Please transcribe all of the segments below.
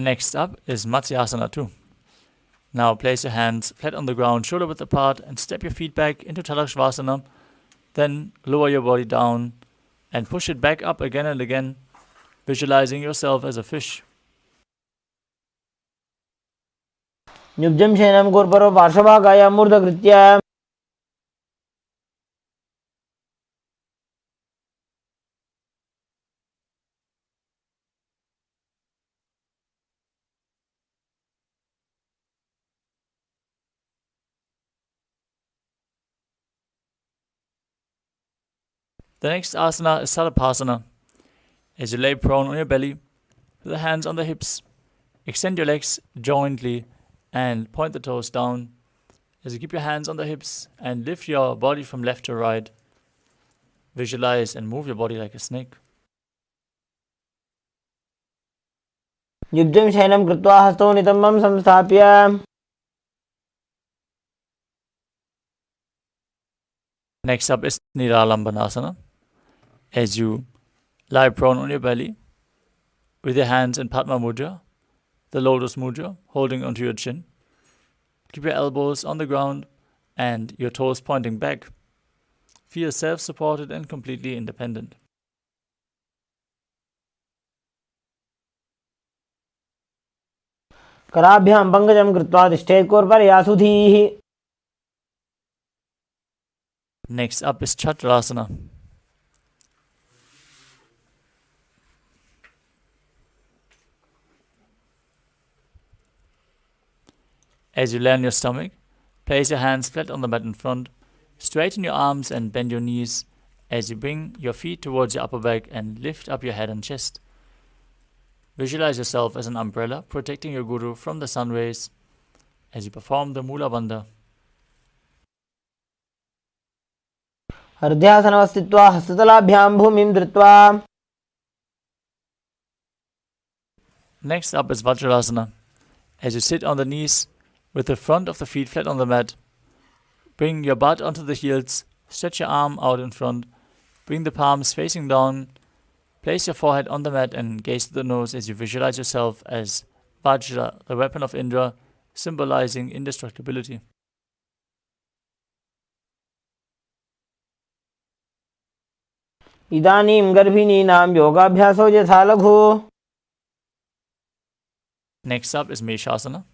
Next up is Matsyasana 2. Now place your hands flat on the ground, shoulder width apart, and step your feet back into Tadakshvasana. Then lower your body down and push it back up again and again, visualizing yourself as a fish. Nyubjam Shenam Gurparo Parshvagaya Murdakritya. The next asana is Sadapasana. As you lay prone on your belly, with the hands on the hips, extend your legs jointly and point the toes down. As you keep your hands on the hips and lift your body from left to right, visualize and move your body like a snake. Nyubjam Shenam Kritva Hasto Nitamam Samsthapya. Next up is Niralambanasana. As you lie prone on your belly, with your hands in Padma Mudra, the Lotus Mudra, holding onto your chin. Keep your elbows on the ground and your toes pointing back. Feel self-supported and completely independent. Karabhyam Pangajam Kritva Tishtet Korparayasudhihi. Next up is Chakrasana. As you lay on your stomach, place your hands flat on the mat in front, straighten your arms and bend your knees as you bring your feet towards your upper back and lift up your head and chest. Visualize yourself as an umbrella protecting your guru from the sun rays as you perform the Mula Bandha. Ardhyasanavastitva Hastatalabhyam Bhumim Dhritva. Next up is Vajrasana. As you sit on the knees, with the front of the feet flat on the mat, bring your butt onto the heels, stretch your arm out in front, bring the palms facing down, place your forehead on the mat and gaze to the nose as you visualize yourself as Vajra, the weapon of Indra, symbolizing indestructibility. Idanim Garbhininam Yogabhyaso Yatha Laghu. Next up is Meshasana.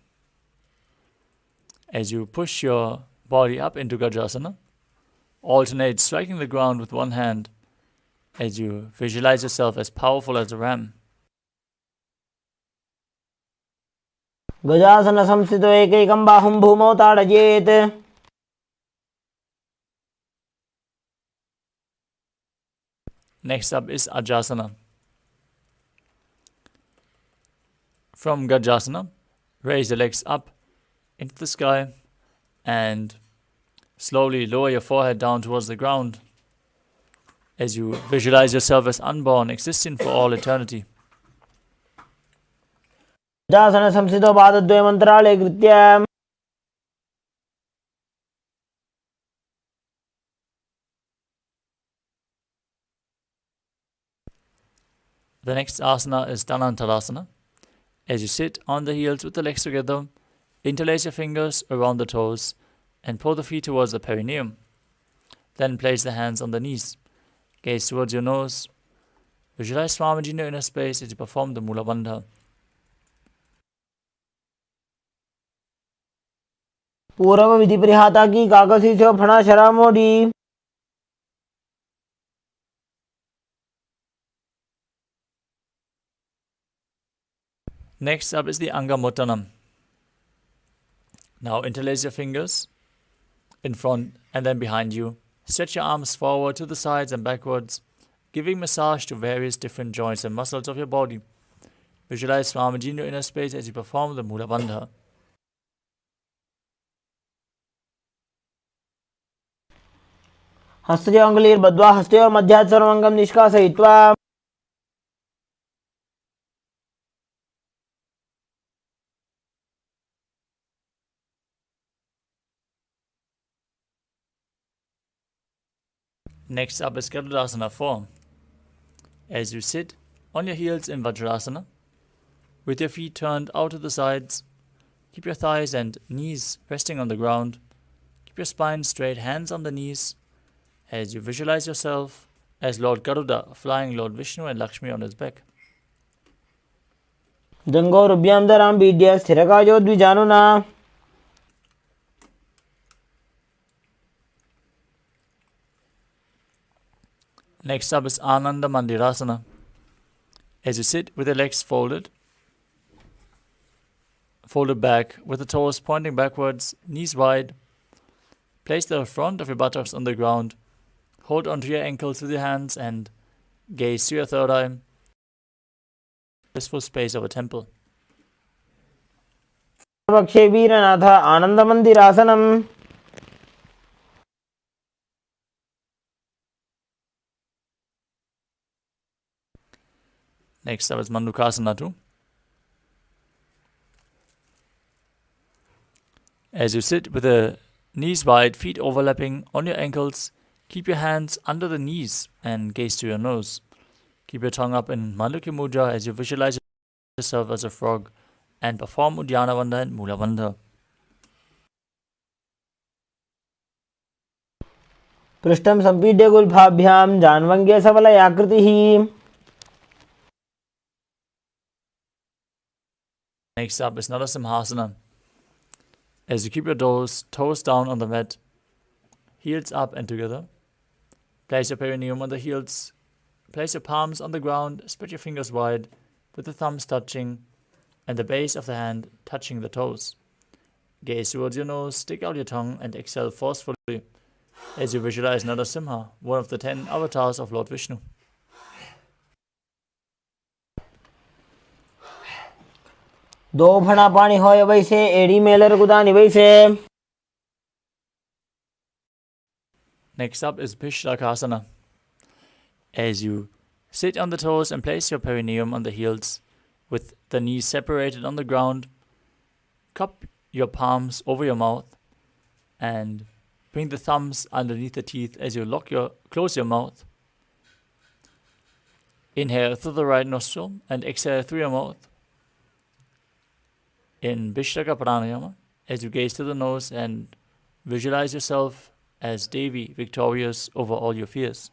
As you push your body up into Gajasana, alternate striking the ground with one hand as you visualize yourself as powerful as a ram. Gajasana Samsito Ekekam Bahum Bhumo Tadajet. Next up is Ajasana. From Gajasana, raise the legs up into the sky and slowly lower your forehead down towards the ground as you visualize yourself as unborn, existing for all eternity. Gajasana Samsito Padadvaya Mantrale Kritya. The next asana is Dhanantarasana. As you sit on the heels with the legs together, interlace your fingers around the toes and pull the feet towards the perineum. Then place the hands on the knees. Gaze towards your nose. Visualize Swamiji in your inner space as you perform the Mula Bandha. Purava Vidhi Prihata Ki Kakasi Se Phana Sharamodi. Next up is the Angamottanam. Now interlace your fingers in front and then behind you. Stretch your arms forward to the sides and backwards, giving massage to various different joints and muscles of your body. Visualize Swamiji in your inner space as you perform the Mula Bandha. Hastajangulir Badwa Haste और मध्यात् सर्वंगम निष्कासयित्वा. Next up is Garudasana 4. As you sit on your heels in Vajrasana, with your feet turned out to the sides. Keep your thighs and knees resting on the ground. Keep your spine straight, hands on the knees, as you visualize yourself as Lord Garuda flying Lord Vishnu and Lakshmi on his back. जंगोरुभ्यां दरां बीड्य स्थिरकायो द्विजानुना. Next up is Ananda Mandirasana. As you sit with your legs folded back, with the toes pointing backwards, knees wide, place the front of your buttocks on the ground. Hold onto your ankles with your hands and gaze to your third eye. Blissful space of a temple. वक्षे वीरनाथ आनन्दमन्दिरासनम्. Next up is Mandukasana 2. As you sit with the knees wide, feet overlapping on your ankles, keep your hands under the knees and gaze to your nose. Keep your tongue up in Mandukya Mudra as you visualize yourself as a frog and perform Uddiyana Bandha and Mula Bandha. पृष्ठं सम्पीड्य गुल्फाभ्यां जान्वङ्ग्य सबलयाकृतिः. Next up is Narasimhasana. As you keep your toes down on the mat, heels up and together. Place your perineum on the heels. Place your palms on the ground, spread your fingers wide, with the thumbs touching and the base of the hand touching the toes. Gaze towards your nose, stick out your tongue and exhale forcefully as you visualize Narasimha, one of the 10 avatars of Lord Vishnu. दो फणा पानी होय वैसे एड़ी Mailer गुदानी वैसे. Next up is Bhishlakasana. As you sit on the toes and place your perineum on the heels, with the knees separated on the ground, cup your palms over your mouth and bring the thumbs underneath the teeth as you close your mouth. Inhale through the right nostril and exhale through your mouth. In Vishlaka Pranayama, as you gaze to the nose and visualize yourself as Devi, victorious over all your fears.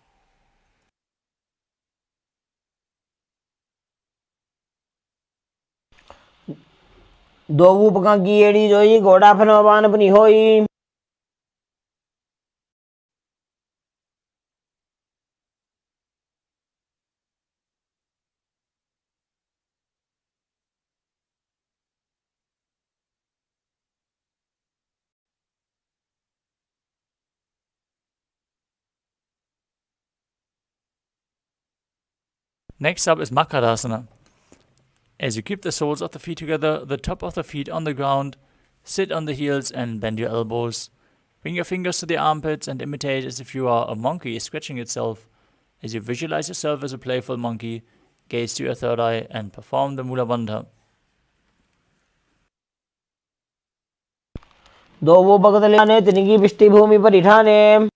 दो उपका की एड़ी जोई घोड़ा फनवान अपनी होई. Next up is Makarasana. As you keep the soles of the feet together, the top of the feet on the ground, sit on the heels and bend your elbows. Bring your fingers to the armpits and imitate as if you are a monkey scratching itself. As you visualize yourself as a playful monkey, gaze to your third eye and perform the Mula Bandha. दो वो भगत लाने तिनकी पिष्टि भूमि पर इठाने.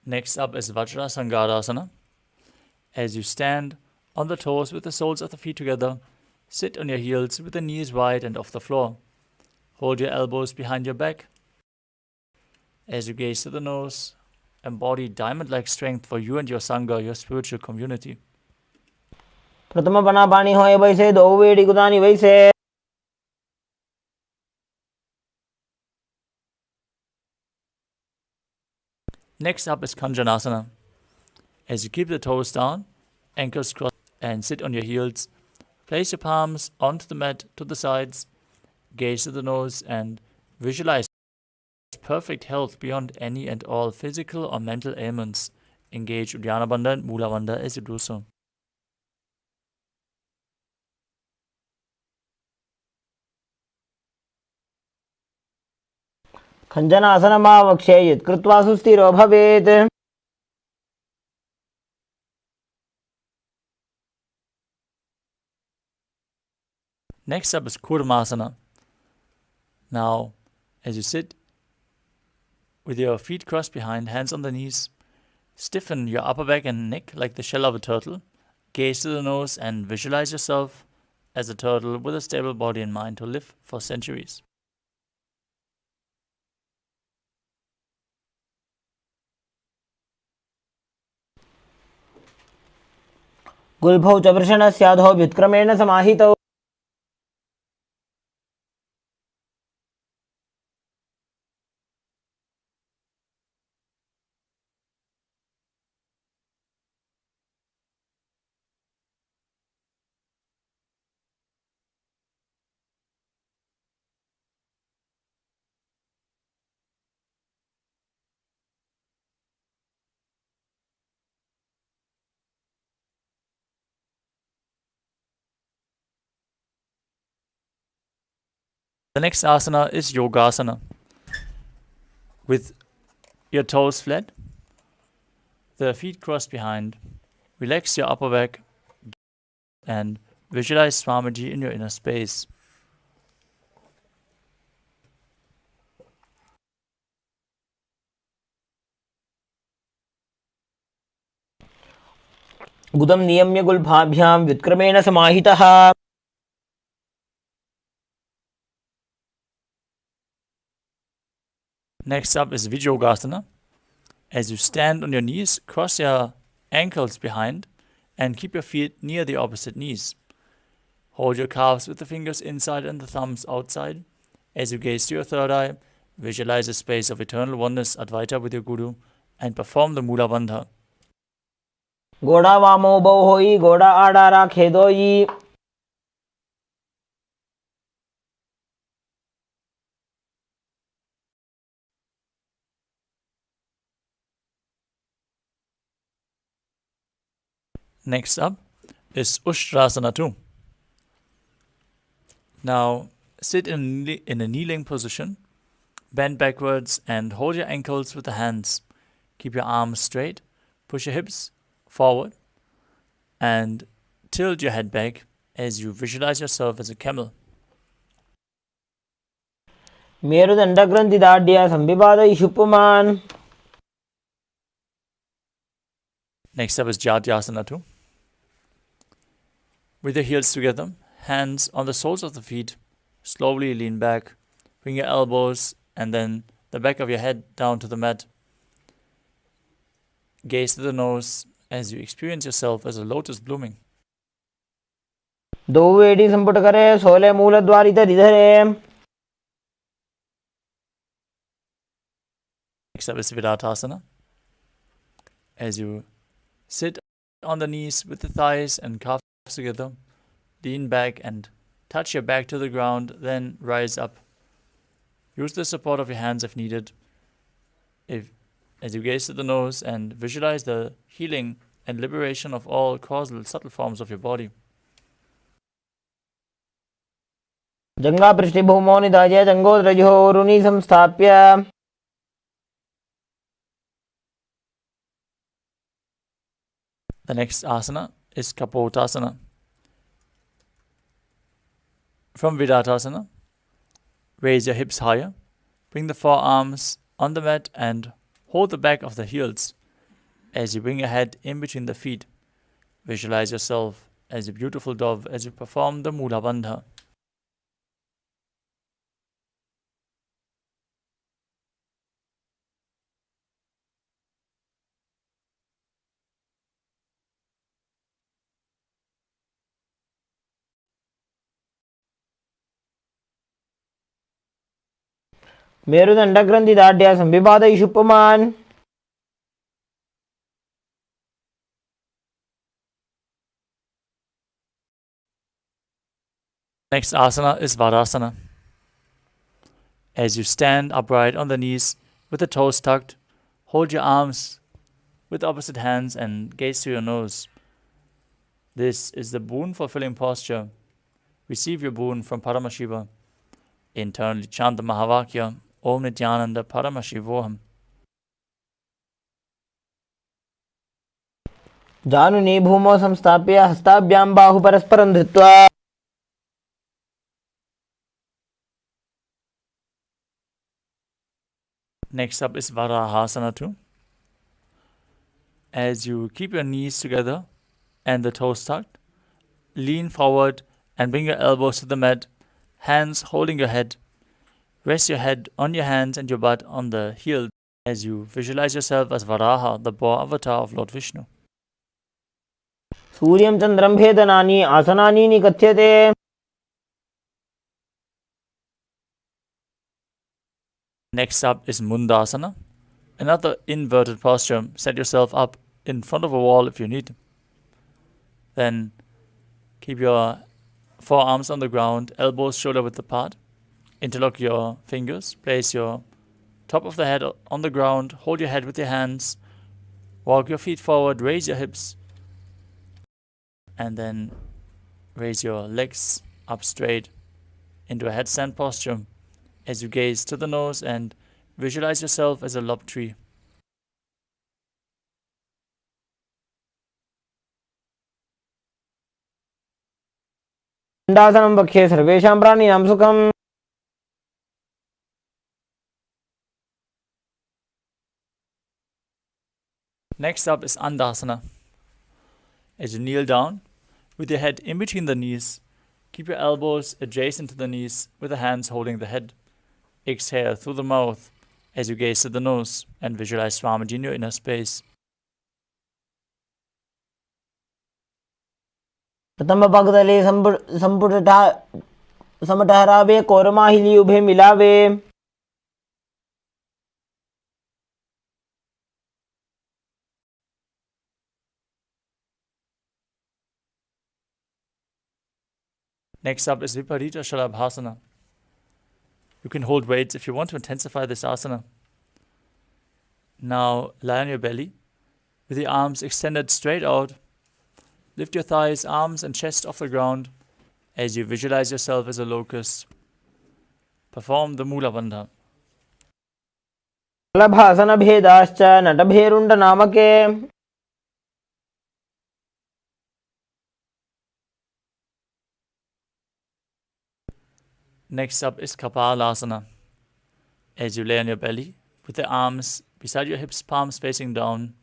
Next up is Vajrasangadasana. As you stand on the toes with the soles of the feet together, sit on your heels with the knees wide and off the floor. Hold your elbows behind your back. As you gaze to the nose, embody diamond-like strength for you and your Sangha, your spiritual community. प्रथम पना पानी होय वैसे दो वेड़ी गुदानी वैसे. Next up is Kanjanasana. As you keep the toes down, ankles crossed, and sit on your heels, place your palms onto the mat to the sides, gaze to the nose, and visualize perfect health beyond any and all physical or mental ailments. Engage Uddiyana Bandha and Mula Bandha as you do so. खञ्जनासनमावक्षे यत्कृत्वा सुस्थिरो भवेत्. Next up is Kurmasana. Now, As you sit with your feet crossed behind, hands on the knees, stiffen your upper back and neck like the shell of a turtle. Gaze to the nose and visualize yourself as a turtle with a stable body and mind to live for centuries. गुल्भौ च वृषणस्याधौ व्युत्क्रमेण समाहितौ The next asana is Yogasana. With your toes flat, the feet crossed behind, relax your upper back and visualize Swamiji in your inner space. गुदं नियम्य गुल्भाभ्यां व्युत्क्रमेण समाहितः Next up is Vijyogasana. As you stand on your knees, cross your ankles behind and keep your feet near the opposite knees. Hold your calves with the fingers inside and the thumbs outside. As you gaze to your third eye, visualize a space of eternal oneness Advaita with your Guru and perform the Mula Bandha. घोड़ा वामो बौ होई घोड़ा आड़ा राखे दोई Next up is Ushtrasana 2. Now sit in a kneeling position, bend backwards and hold your ankles with the hands. Keep your arms straight, push your hips forward and tilt your head back as you visualize yourself as a camel. मेरुदण्डग्रन्थिदाढ्य संविपादयिषुपुमान् Next up is Jatyasana 2. With your heels together, hands on the soles of the feet, slowly lean back, bring your elbows and then the back of your head down to the mat. Gaze to the nose as you experience yourself as a lotus blooming. दो वेडी संपुट करे सोले मूलद्वारित रिधरे Next up is Vidatasana. As you sit on the knees with the thighs and calves together, lean back and touch your back to the ground, then rise up. Use the support of your hands if needed. As you gaze to the nose and visualize the healing and liberation of all causal subtle forms of your body. जङ्घापृष्ठभूमौ निधाय जङ्घोद्रजोरुणि संस्थाप्य The next asana is Kapotasana. From Vidatasana, raise your hips higher, bring the forearms on the mat and hold the back of the heels as you bring your head in between the feet. Visualize yourself as a beautiful dove as you perform the Mula Bandha. मेरुदण्डग्रन्थिदाढ्य संविपादयिषुपुमान् Next asana is Vadasana. As you stand upright on the knees with the toes tucked, hold your arms with opposite hands and gaze to your nose. This is the boon-fulfilling posture. Receive your boon from Paramashiva. Internally chant the Mahavakya, Om Nityananda Paramashivoham. जानुनी भूमौ संस्थाप्य हस्ताभ्यां बाहु परस्परं धृत्वा Next up is Varahasana 2. As you keep your knees together and the toes tucked, lean forward and bring your elbows to the mat, hands holding your head. Rest your head on your hands and your butt on the heels as you visualize yourself as Varaha, the boar avatar of Lord Vishnu. सूर्यं चन्द्रं भेदनानि आसनानि निकथ्यते. Next up is Mundasana, another inverted posture. Set yourself up in front of a wall if you need. Then keep your forearms on the ground, elbows shoulder width apart. Interlock your fingers, place your top of the head on the ground, hold your head with your hands, walk your feet forward, raise your hips, and then raise your legs up straight into a headstand posture as you gaze to the nose and visualize yourself as a lob tree. दण्डासनं वक्षे सर्वेषां प्राणिनां सुखम्. Next up is Andasana. As you kneel down, with your head in between the knees, keep your elbows adjacent to the knees with the hands holding the head. Exhale through the mouth as you gaze to the nose and visualize Swamiji in your inner space. प्रथम पगतले समटहरावे कोरमाहिली उभे मिलावे. Next up is Viparita Shalabhasana. You can hold weights if you want to intensify this asana. Now lie on your belly with your arms extended straight out. Lift your thighs, arms and chest off the ground as you visualize yourself as a locust. Perform the Mula Bandha. लभासन भेदाश्च नटभेरुण्ड नामके. Next up is Kapalasana. As you lay on your belly, with the arms beside your hips, palms facing down,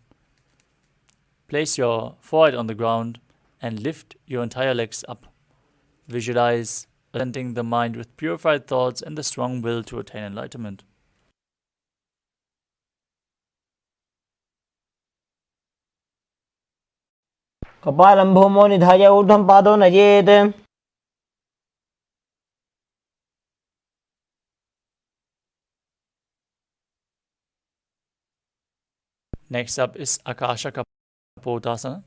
place your forehead on the ground and lift your entire legs up. Visualize presenting the mind with purified thoughts and the strong will to attain enlightenment. कपालं भूमौ निधाय ऊर्ध्वं पादौ नयेत्. Next up is Akasha Kapotasana.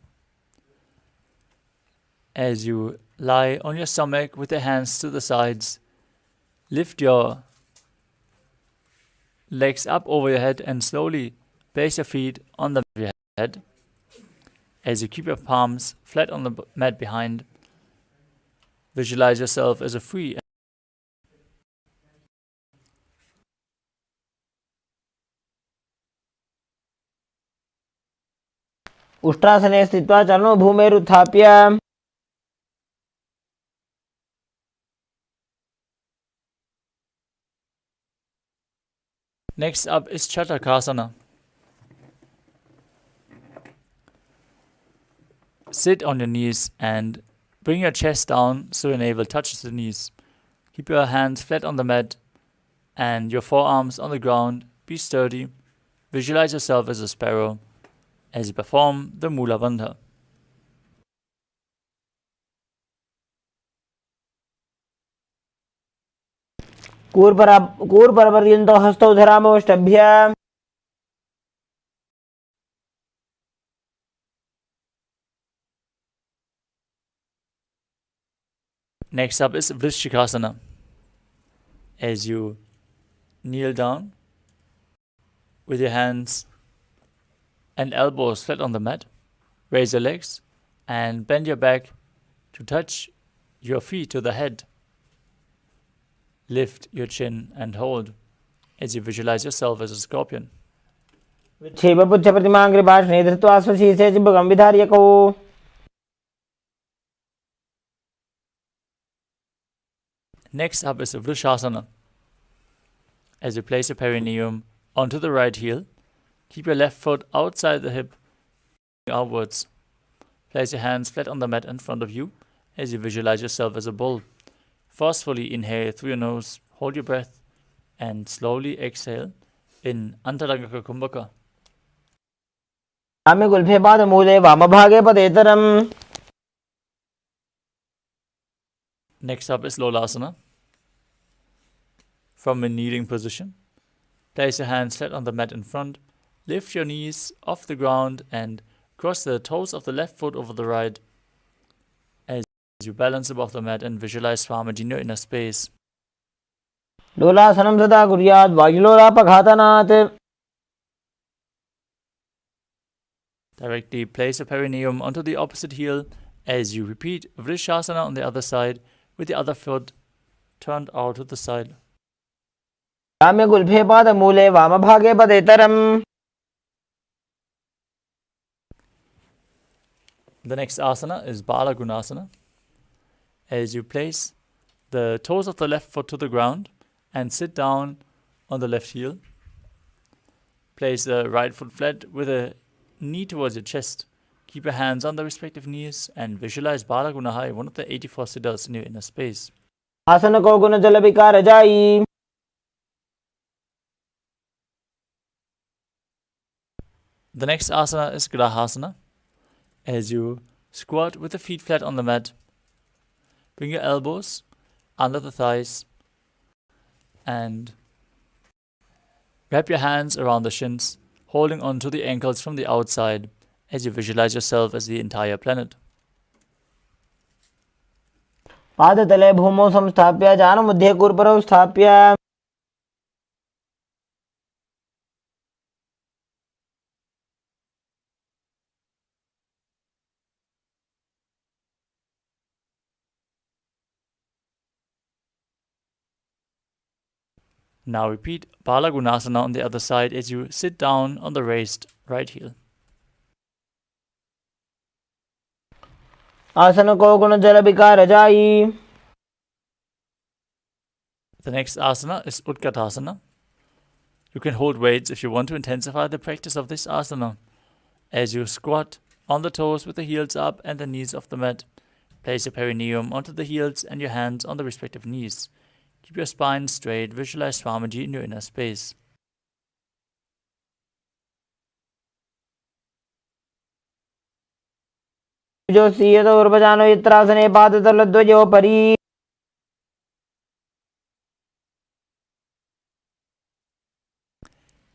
As you lie on your stomach with your hands to the sides, lift your legs up over your head and slowly place your feet on the back of your head. As you keep your palms flat on the mat behind, visualize yourself as a free. उष्ट्रासने स्थित्वा चरणौ भूमेरुत्थाप्य. Next up is Chatakasana. Sit on your knees and bring your chest down so your navel touches the knees. Keep your hands flat on the mat and your forearms on the ground. Be sturdy. Visualize yourself as a sparrow as you perform the Mula Bandha. कूर्परपर्यन्तौ हस्तौ धरामोष्टभ्य. Next up is Vrishchikasana. As you kneel down with your hands and elbows flat on the mat, raise your legs and bend your back to touch your feet to the head. Lift your chin and hold as you visualize yourself as a scorpion. विक्षेपपुच्छ प्रतिमाङ्घ्रिभाषणे धृत्वा स्वशीर्षे चिबुकं विधार्यकौ. Next up is Vrishasana. As you place your perineum onto the right heel. Keep your left foot outside the hip, outwards. Place your hands flat on the mat in front of you as you visualize yourself as a bull. Forcefully inhale through your nose, hold your breath, and slowly exhale in Antaragaka Kumbhaka. Ame gulphe padamule vamabhage padetaram. Next up is Lolasana. From a kneeling position, place your hands flat on the mat in front, lift your knees off the ground and cross the toes of the left foot over the right as you balance above the mat and visualize Swamiji in your inner space. Lolasanam sada kuryat vajulola pakhatanat. Directly place your perineum onto the opposite heel as you repeat Vrishasana on the other side with the other foot turned out to the side. Ame gulphe padamule vamabhage padetaram. The next asana is Bala Gunasana. As you place the toes of the left foot to the ground and sit down on the left heel. Place the right foot flat with a knee towards your chest. Keep your hands on the respective knees and visualize Bala Gunahai, one of the 84 siddhas in your inner space. Asana ko guna jala vikar jai. The next asana is Grahasana. As you squat with the feet flat on the mat, bring your elbows under the thighs and wrap your hands around the shins, holding onto the ankles from the outside as you visualize yourself as the entire planet. Padatale bhumo samsthapya jana madhye kurparo sthapya. Now repeat Bala Gunasana on the other side as you sit down on the raised right heel. Asana ko guna jala vikar jai. The next asana is Utkatasana. You can hold weights if you want to intensify the practice of this asana. As you squat on the toes with the heels up and the knees off the mat, place your perineum onto the heels and your hands on the respective knees. Keep your spine straight, visualize Swamiji in your inner space. Jo siyato urvajano itrasane padatala pari.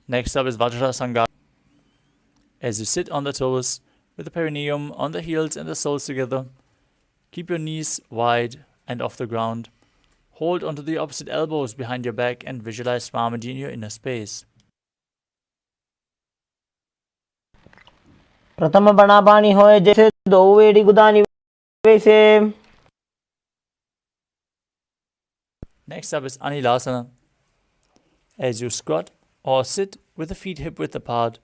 Next up is Vajrasanga. As you sit on the toes with the perineum on the heels and the soles together, keep your knees wide and off the ground. Hold onto the opposite elbows behind your back and visualize Swamiji in your inner space. Pratama banapani hoye jaise do vedi gudani vese. Next up is Anilasana. As you squat or sit with the feet hip-width apart,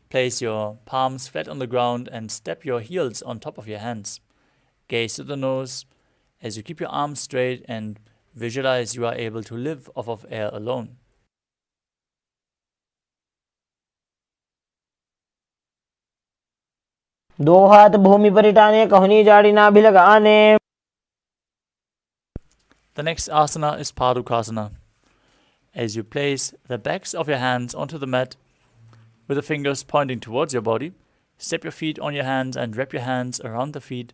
place your palms flat on the ground and step your heels on top of your hands. Gaze to the nose as you keep your arms straight and visualize you are able to live off of air alone. दो हाथ भूमि पर इटाने कहनी जाड़ी ना भी लगाने. The next asana is Padukasana. As you place the backs of your hands onto the mat with the fingers pointing towards your body, step your feet on your hands and wrap your hands around the feet.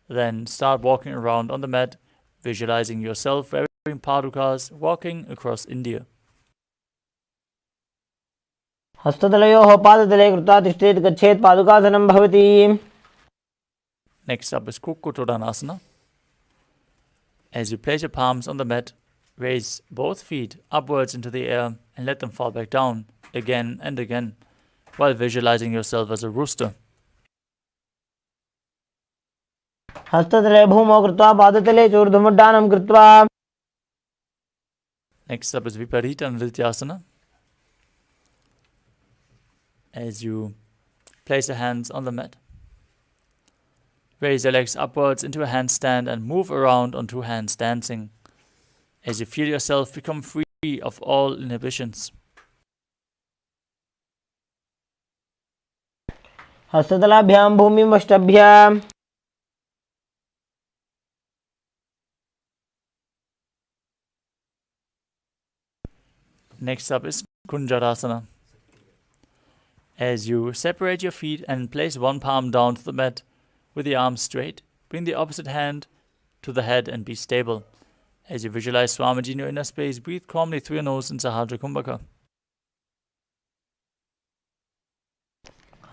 Then start walking around on the mat, visualizing yourself wearing padukas, walking across India. हस्ततलयोः पादतले कृत्वा तिष्ठेत् गच्छेत् पादुकासनं भवति. Next up is Kukkutodhanasana. As you place your palms on the mat, raise both feet upwards into the air and let them fall back down again and again while visualizing yourself as a rooster. हस्ततले भूमौ कृत्वा पादतले चूर्धमुड्डानं कृत्वा. Next up is Viparita Nrityasana. As you place your hands on the mat, raise your legs upwards into a handstand and move around on two hands dancing. As you feel yourself become free of all inhibitions. हस्ततलाभ्यां भूमिं वष्टभ्य Next up is Kunjarasana. As you separate your feet and place one palm down to the mat with the arms straight, bring the opposite hand to the head and be stable. As you visualize Swamiji in your inner space, breathe calmly through your nose in Sahasrara Kumbhaka.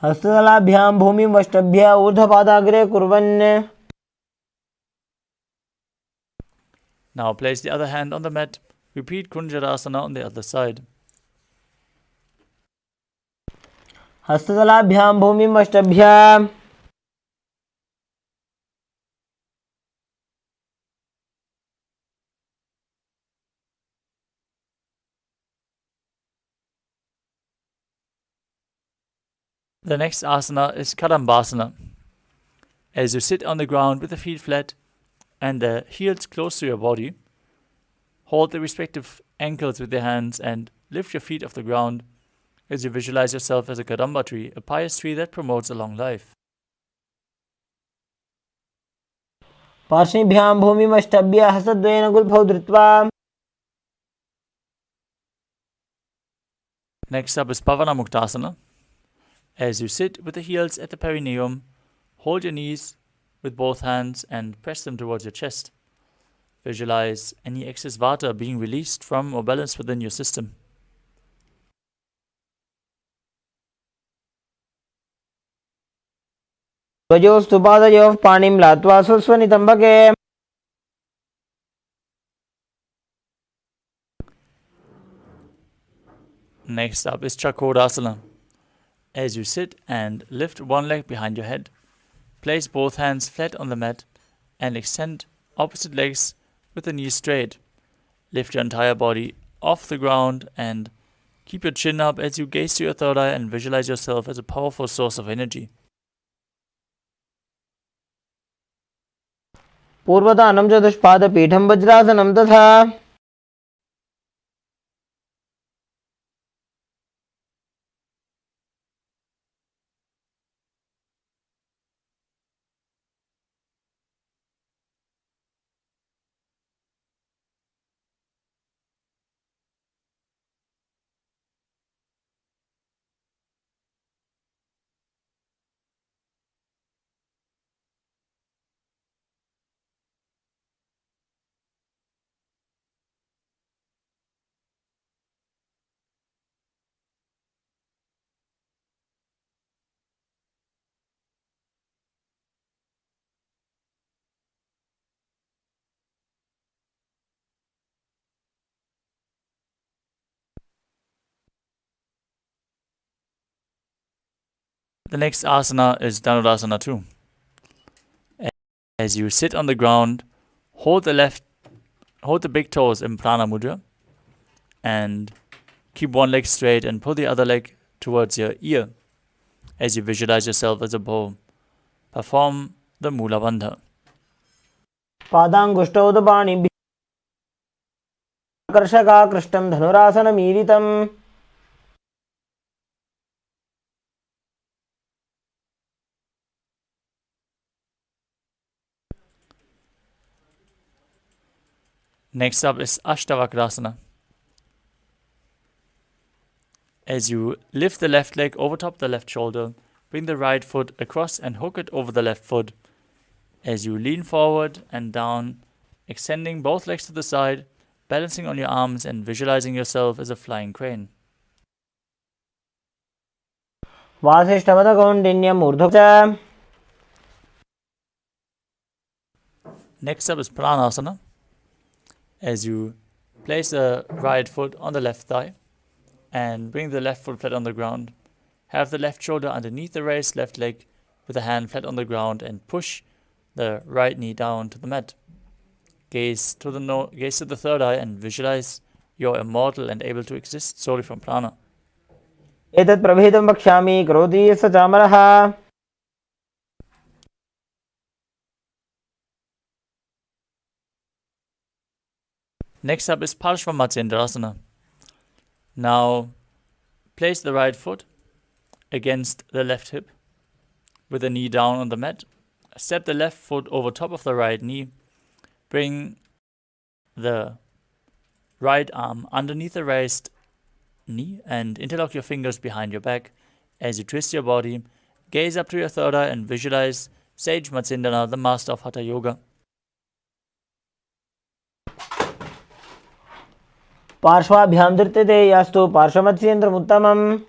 हस्ततलाभ्यां भूमिं वष्टभ्य ऊर्ध्वपादाग्रे कुर्वन् Now place the other hand on the mat. Repeat Kunjarasana on the other side. हस्ततलाभ्यां भूमिं वष्टभ्य The next asana is Kadambasana. As you sit on the ground with the feet flat and the heels close to your body, hold the respective ankles with your hands and lift your feet off the ground as you visualize yourself as a Kadamba tree, a pious tree that promotes a long life. पार्श्वभ्यां भूमिं वष्टभ्य हस्तद्वयेन गुल्फौ धृत्वा Next up is Pavana Muktasana. As you sit with the heels at the perineum, hold your knees with both hands and press them towards your chest. Visualize any excess vata being released from or balanced within your system. ध्वजोस्तु पादयोः पाणिं लात्वा स्वस्वनितम्बके Next up is Chakodasana. As you sit and lift one leg behind your head, place both hands flat on the mat and extend opposite legs with the knees straight. Lift your entire body off the ground and keep your chin up as you gaze to your third eye and visualize yourself as a powerful source of energy. पूर्वदानं चतुष्पादपीठं वज्रासनं तथा The next asana is Dhanurasana too. As you sit on the ground, hold the big toes in Prana Mudra and keep one leg straight and pull the other leg towards your ear as you visualize yourself as a bow. Perform the Mula Bandha. पादाङ्गुष्ठौ पाणिभ्यः आकर्षकाकृष्टं धनुरासनमीलितम् Next up is Ashtavakrasana. As you lift the left leg over top the left shoulder, bring the right foot across and hook it over the left foot. As you lean forward and down, extending both legs to the side, balancing on your arms and visualizing yourself as a flying crane. वासिष्ठवदकौण्डिन्यम् ऊर्ध्व Next up is Pranasana. As you place the right foot on the left thigh and bring the left foot flat on the ground, have the left shoulder underneath the raised left leg with the hand flat on the ground and push the right knee down to the mat. Gaze to the third eye and visualize you're immortal and able to exist solely from prana. एतत् प्रभेदं वक्ष्यामि करोति स चामरः Next up is Parshvamatyendrasana. Now place the right foot against the left hip with the knee down on the mat. Step the left foot over top of the right knee. Bring the right arm underneath the raised knee and interlock your fingers behind your back. As you twist your body, gaze up to your third eye and visualize Sage Matsindana, the master of Hatha Yoga. पार्श्वाभ्यां धृत्यते यास्तु पार्श्वमत्स्येन्द्रमुत्तमम्.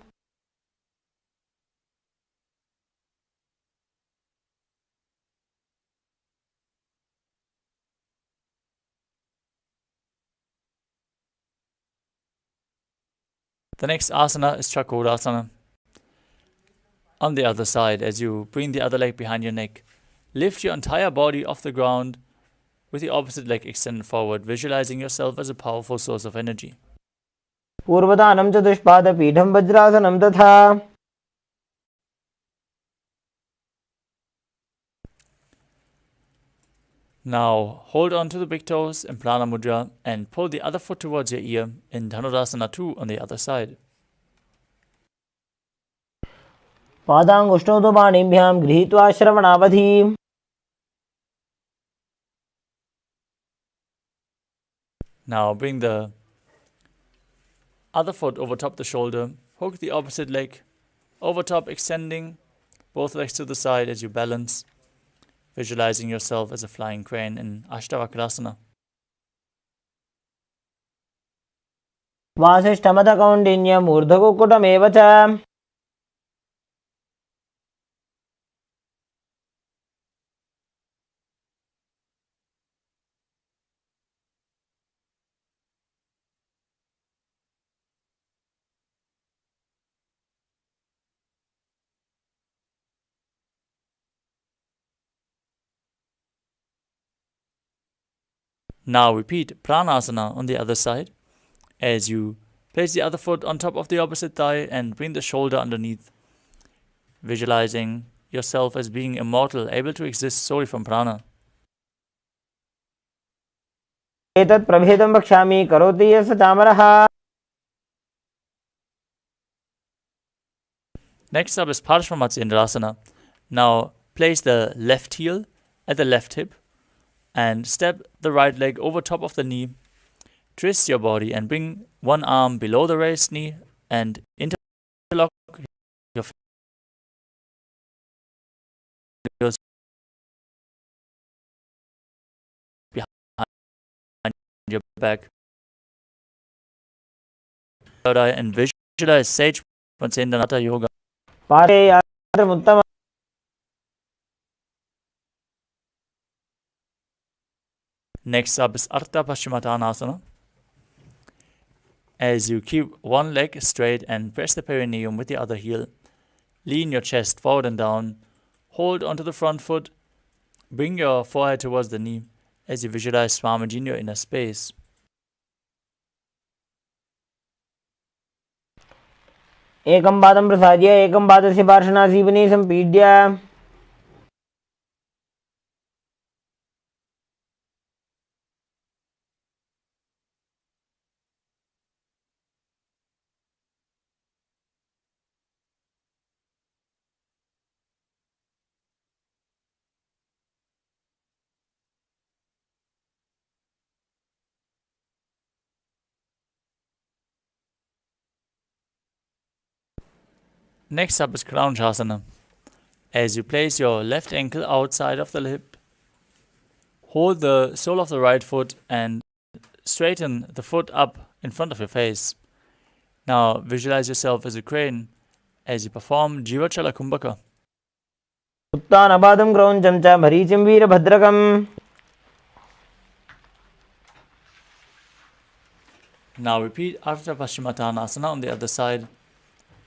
The next asana is Chakodasana. On the other side, as you bring the other leg behind your neck, lift your entire body off the ground with the opposite leg extended forward, visualizing yourself as a powerful source of energy. पूर्वदानं चतुष्पादपीठं वज्रासनं तथा. Now hold on to the big toes in Prana Mudra and pull the other foot towards your ear in Dhanurasana 2 on the other side. पादाङ्गुष्ठौ तु पाणिभ्यां गृहीत्वा श्रवणावधि. Now bring the other foot over top the shoulder, hook the opposite leg over top, extending both legs to the side as you balance, visualizing yourself as a flying crane in Ashtavakrasana. वासिष्ठमथकौण्डिन्यम् ऊर्ध्वकुक्कुटमेव च. Now repeat Pranasana on the other side as you place the other foot on top of the opposite thigh and bring the shoulder underneath, visualizing yourself as being immortal, able to exist solely from prana. एतत् प्रभेदं वक्ष्यामि करोति यः स चामरः. Next up is Parshvamatsendrasana. Now place the left heel at the left hip and step the right leg over top of the knee. Twist your body and bring one arm below the raised knee and interlock your fingers behind your back. Third eye and visualize Sage Matsendra Hatha Yoga. पारेयात्रमुत्तमम्. Next up is Ardha Paschimottanasana. As you keep one leg straight and press the perineum with the other heel, lean your chest forward and down, hold onto the front foot, bring your forehead towards the knee as you visualize Swamiji in your inner space. एकं पादं प्रसाद्य एकं पादस्य पार्श्वनासीवने सम्पीड्य. Next up is Kranjasana. As you place your left ankle outside of the hip, hold the sole of the right foot and straighten the foot up in front of your face. Now visualize yourself as a crane as you perform Jivachala Kumbhaka. उत्तानपादं क्रौञ्चं च मरीचिं वीरभद्रकम्. Now repeat Ardha Paschimottanasana on the other side.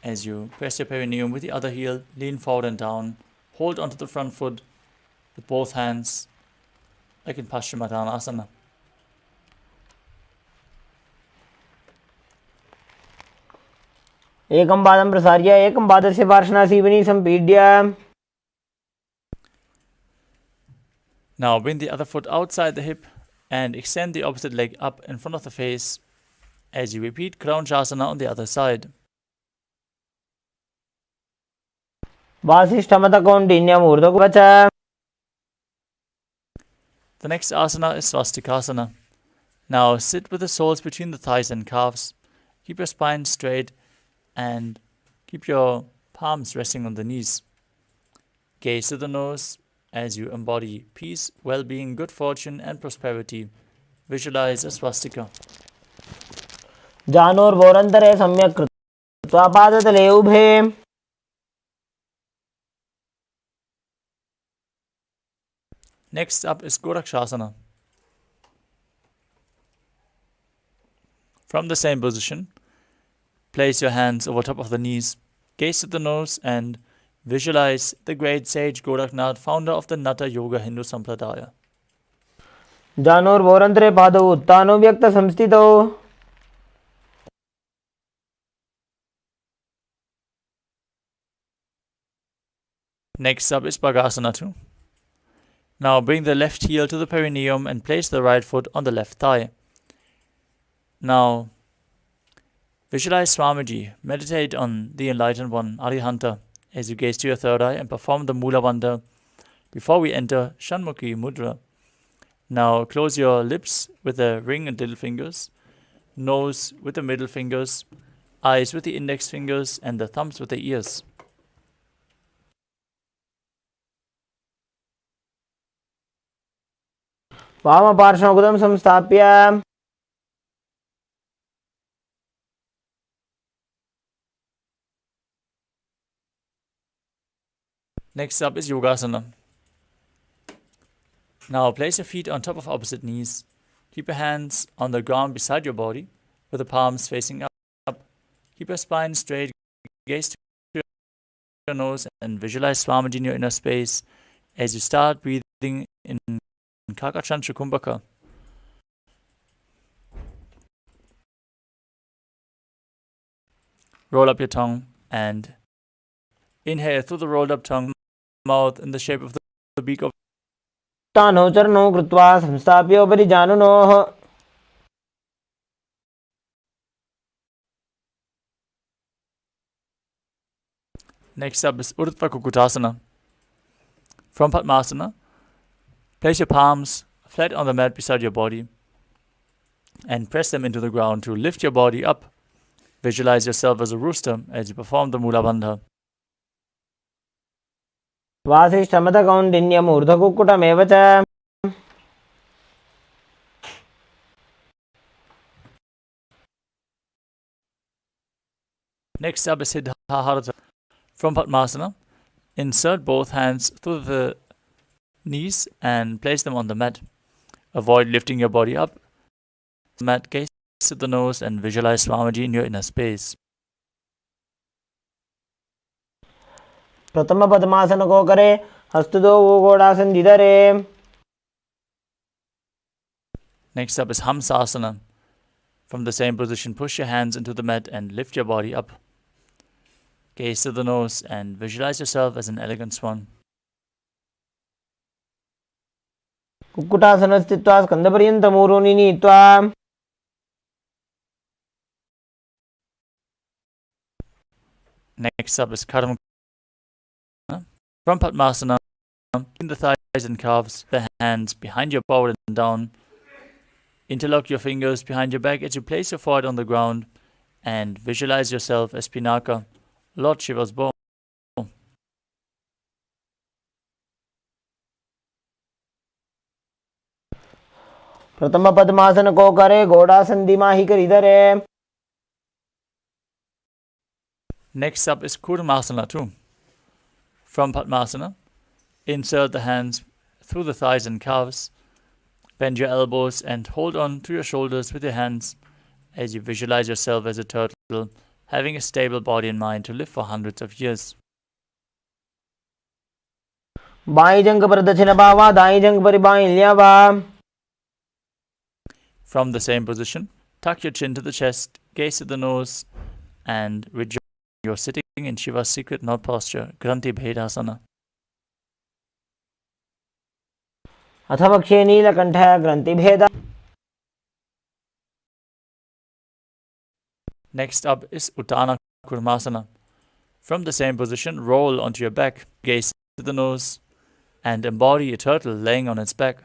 As you press your perineum with the other heel, lean forward and down, hold onto the front foot with both hands, like in Paschimottanasana. एकं पादं प्रसार्य एकं पादस्य पार्श्वनासीवने सम्पीड्य. Now bring the other foot outside the hip and extend the opposite leg up in front of the face as you repeat Kranjasana on the other side. वासिष्ठमत कौंडिन्यम ऊर्ध्ववच. The next asana is swastikasana. Now sit with the soles between the thighs and calves. Keep your spine straight and keep your palms resting on the knees. Gaze to the nose as you embody peace, well-being, good fortune and prosperity. Visualize a swastika. जानोर्वोरन्तरे सम्यक् कृत्वा पादतले उभे. Next up is Gorakshasana. From the same position, place your hands over top of the knees, gaze at the nose and visualize the great sage Goraknath, founder of the Natha Yoga Hindu Sampradaya. जानोर्वोरन्तरे पादौ उत्थानो व्यक्तसंस्थितौ. Next up is Bhagasana 2. Now bring the left heel to the perineum and place the right foot on the left thigh. Now visualize Swamiji, meditate on the enlightened one, Arihanta, as you gaze to your third eye and perform the Mula Bandha before we enter Shanmukhi Mudra. Now close your lips with the ring and little fingers, nose with the middle fingers, eyes with the index fingers and the thumbs with the ears. वामपार्श्वमुदं संस्थाप्य. Next up is Yogasana. Now place your feet on top of opposite knees. Keep your hands on the ground beside your body with the palms facing up. Keep your spine straight, gaze to your nose and visualize Swamiji in your inner space as you start breathing in Kakachantra Kumbhaka. Roll up your tongue and inhale through the rolled up tongue, mouth in the shape of the beak of. तानो चरणौ कृत्वा संस्थाप्य उपरि जानुनोः. Next up is Urdhva Kukutasana. From Padmasana, place your palms flat on the mat beside your body and press them into the ground to lift your body up. Visualize yourself as a rooster as you perform the Mula Bandha. वासिष्ठमत कौंडिन्यम ऊर्ध्वकुक्कुटमेव च. Next up is Siddhartha. From Padmasana, insert both hands through the knees and place them on the mat. Avoid lifting your body up. Mat, gaze at the nose and visualize Swamiji in your inner space. प्रथम पद्मासन को करे, हस्तुदो वो गोड़ासन जिधरे. Next up is Hamsasana. From the same position, push your hands into the mat and lift your body up. Gaze to the nose and visualize yourself as an elegant swan. Kukkutasana स्थित्वा स्कंदपर्यन्तं ऊरोनि नीत्वा. Next up is Karma. From Padmasana, in the thighs and calves, the hands behind your forward and down. Interlock your fingers behind your back as you place your forehead on the ground and visualize yourself as Pinaka, Lord Shiva's bow. प्रथम पद्मासन को करे, घोड़ासन दिमाही कर इधरे. Next up is Kurmasana 2. From Padmasana, insert the hands through the thighs and calves. Bend your elbows and hold on to your shoulders with your hands as you visualize yourself as a turtle, having a stable body and mind to live for hundreds of years. By जंग पर दक्षिण बावा, दाई जंग पर by ल्यावा. From the same position, tuck your chin to the chest, gaze at the nose, and rejoice. You're sitting in Shiva's secret knot posture, Granthi Bhedasana. अथ वक्षे नीलकंठ ग्रंथि भेद. Next up is Uttana Kurmasana. From the same position, roll onto your back, gaze to the nose, and embody a turtle laying on its back.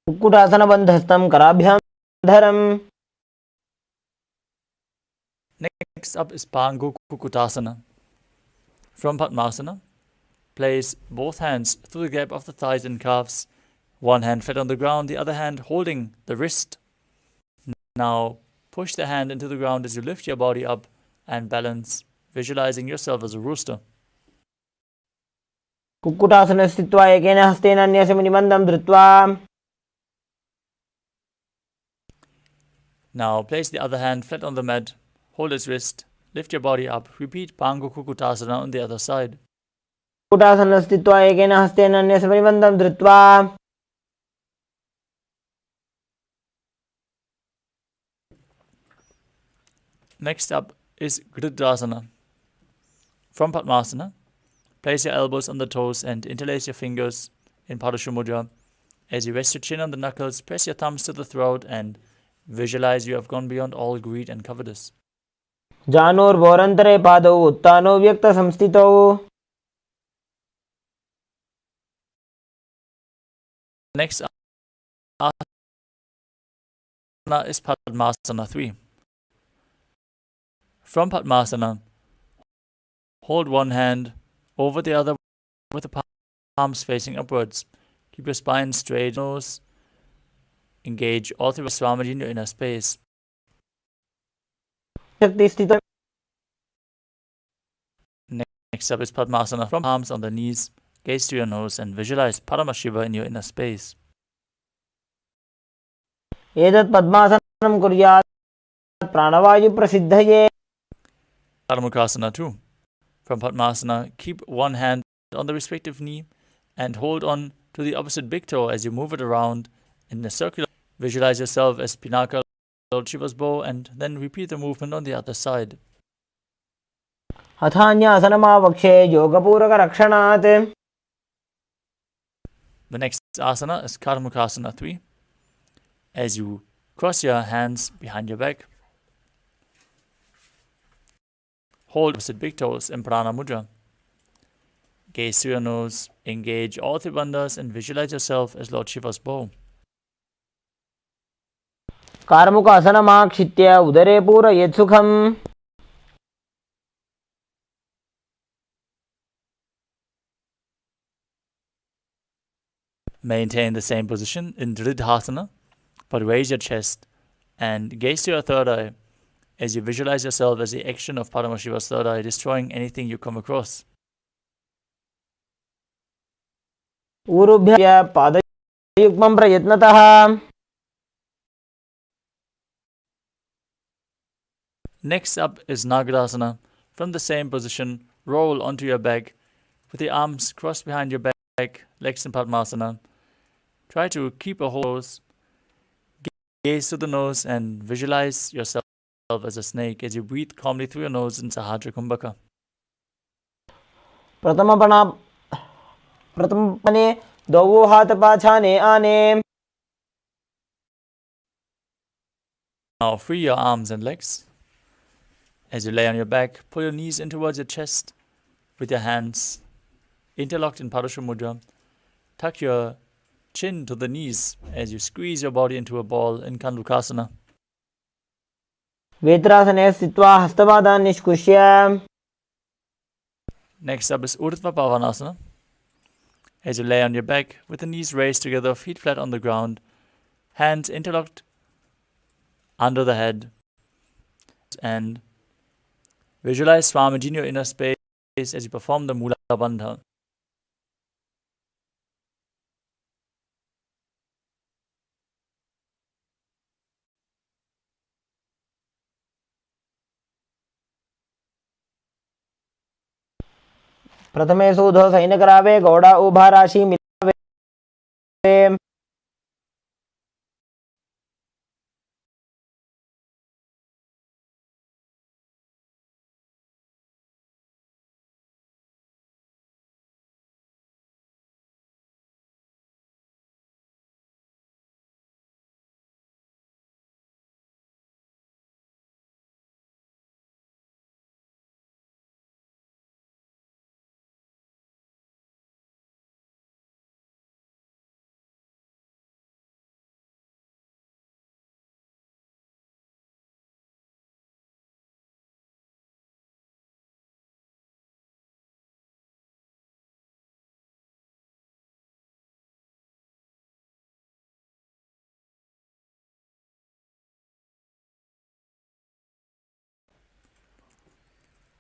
कुक्कुटासनबन्धस्थं कराभ्यां धरम्. Next up is Pangu Kukutasana. From Padmasana, place both hands through the gap of the thighs and calves, one hand flat on the ground, the other hand holding the wrist. Now push the hand into the ground as you lift your body up and balance, visualizing yourself as a rooster. कुक्कुटासने स्थित्वा एकेन हस्तेन अन्यस्य मुनिमन्दं धृत्वा. Now place the other hand flat on the mat, hold its wrist, lift your body up, repeat Pangu Kukutasana on the other side. कुक्कुटासने स्थित्वा एकेन हस्तेन अन्यस्य मुनिमन्दं धृत्वा. Next up is Gridrasana. From Padmasana, place your elbows on the toes and interlace your fingers in Padusha Mudra. As you rest your chin on the knuckles, press your thumbs to the throat and visualize you have gone beyond all greed and covetous. जानोर्भोरन्तरे पादौ उत्तानो व्यक्तसंस्थितौ. Next asana is Padmasana 3. From Padmasana, hold one hand over the other with the palms facing upwards. Keep your spine straight, nose. Engage all three Swamiji in your inner space. Next up is Padmasana. From arms on the knees, gaze to your nose and visualize Paramashiva in your inner space. एतत् पद्मासनं कुर्यात् प्राणवायुप्रसिद्धये. Karmukasana 2. From Padmasana, keep one hand on the respective knee and hold on to the opposite big toe as you move it around in a circular. Visualize yourself as Pinaka, Lord Shiva's bow, and then repeat the movement on the other side. अथान्यासनमावक्षे योगपूरकरक्षणात्. The next asana is Karmukasana 3. As you cross your hands behind your back, hold opposite big toes in Prana Mudra. Gaze through your nose, engage all three bandhas and visualize yourself as Lord Shiva's bow. कार्मुकासनमाक्षित्य उदरे पूरयेत् सुखम्. Maintain the same position in Dridhasana, but raise your chest and gaze to your third eye as you visualize yourself as the action of Paramashiva's third eye, destroying anything you come across. ऊरुभ्य पादयुग्मं प्रयत्नतः. Next up is Nagarasana. From the same position, roll onto your back with the arms crossed behind your back, legs in Padmasana. Try to keep a hold. Gaze to the nose and visualize yourself as a snake as you breathe calmly through your nose in Sahajra Kumbhaka. प्रथमपने द्वौ हाथ पाछाने आने. Now free your arms and legs. As you lay on your back, pull your knees in towards your chest with your hands interlocked in Padusha Mudra. Tuck your chin to the knees as you squeeze your body into a ball in Kandukasana. वेत्रासने स्थित्वा हस्तपादान् निष्कुष्य. Next up is Urdhva Pavanasana. As you lay on your back with the knees raised together, feet flat on the ground, hands interlocked under the head, and visualize Swamiji in your inner space as you perform the Mula Bandha. प्रथमे सूधो सैनकरावे गौड़ा उभाराशि मिलावे.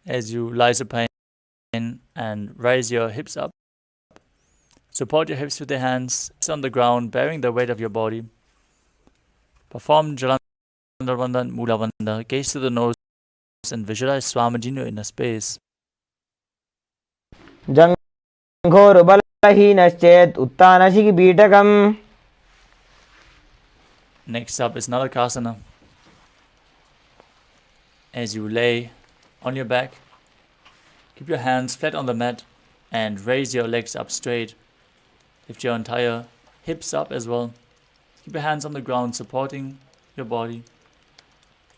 as you lie supine and raise your hips up. Support your hips with your hands on the ground, bearing the weight of your body. Perform Jalandhar Bandha and Mula Bandha. Gaze to the nose and visualize Swamiji in your inner space. जङ्घोरुबलहीनश्चेत् उत्तानशिखिपीठकम्. Next up is Narakasana. As you lay on your back, keep your hands flat on the mat and raise your legs up straight. Lift your entire hips up as well. Keep your hands on the ground supporting your body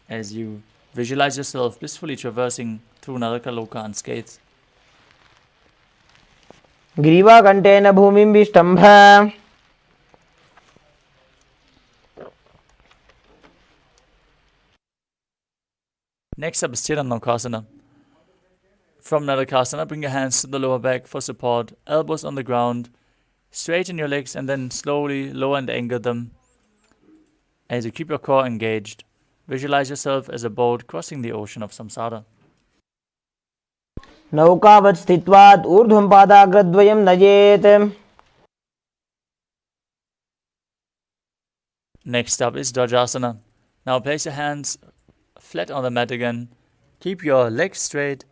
as you visualize yourself blissfully traversing through Narakaloka unscathed. ग्रीवाकण्ठेन भूमिं विष्टम्भ. Next up is Tiranaukasana. From Narakasana, bring your hands to the lower back for support, elbows on the ground, straighten your legs and then slowly lower and anchor them as you keep your core engaged. Visualize yourself as a boat crossing the ocean of samsara. नौकावत् स्थित्वा ऊर्ध्वं पादाग्रद्वयं नयेत्. Next up is Dvajasana. Now place your hands flat on the mat again. Keep your legs straight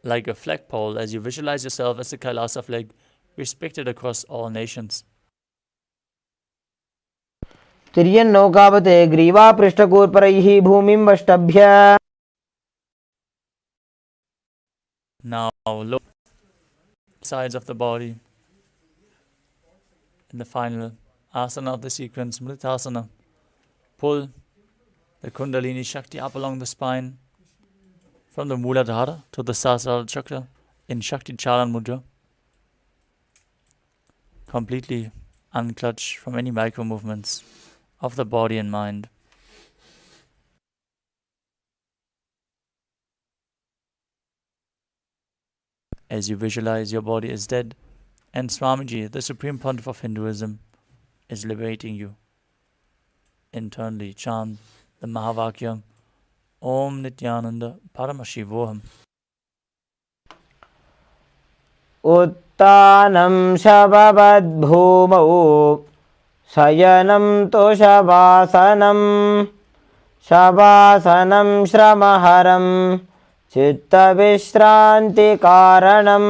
like a flagpole as you visualize yourself as a Kailasa flag, respected across all nations. तिर्यन्नौकावत् ग्रीवापृष्ठकूर्परैः भूमिं वष्टभ्य. Now lower sides of the body. In the final asana of the sequence, Mritasana. Pull the Kundalini Shakti up along the spine from the Muladhara to the Sahasrara chakra in Shakti Charan Mudra. Completely unclutch from any micro movements of the body and mind. As you visualize your body is dead and Swamiji, the Supreme Pontiff of Hinduism, is liberating you. Internally chant the Mahavakya Om Nityananda Paramashivoham. उत्तानं शववद्भूमौ शयनं तोषवासनं. शवासनं श्रमहरं चित्तविश्रान्तिकारणम्.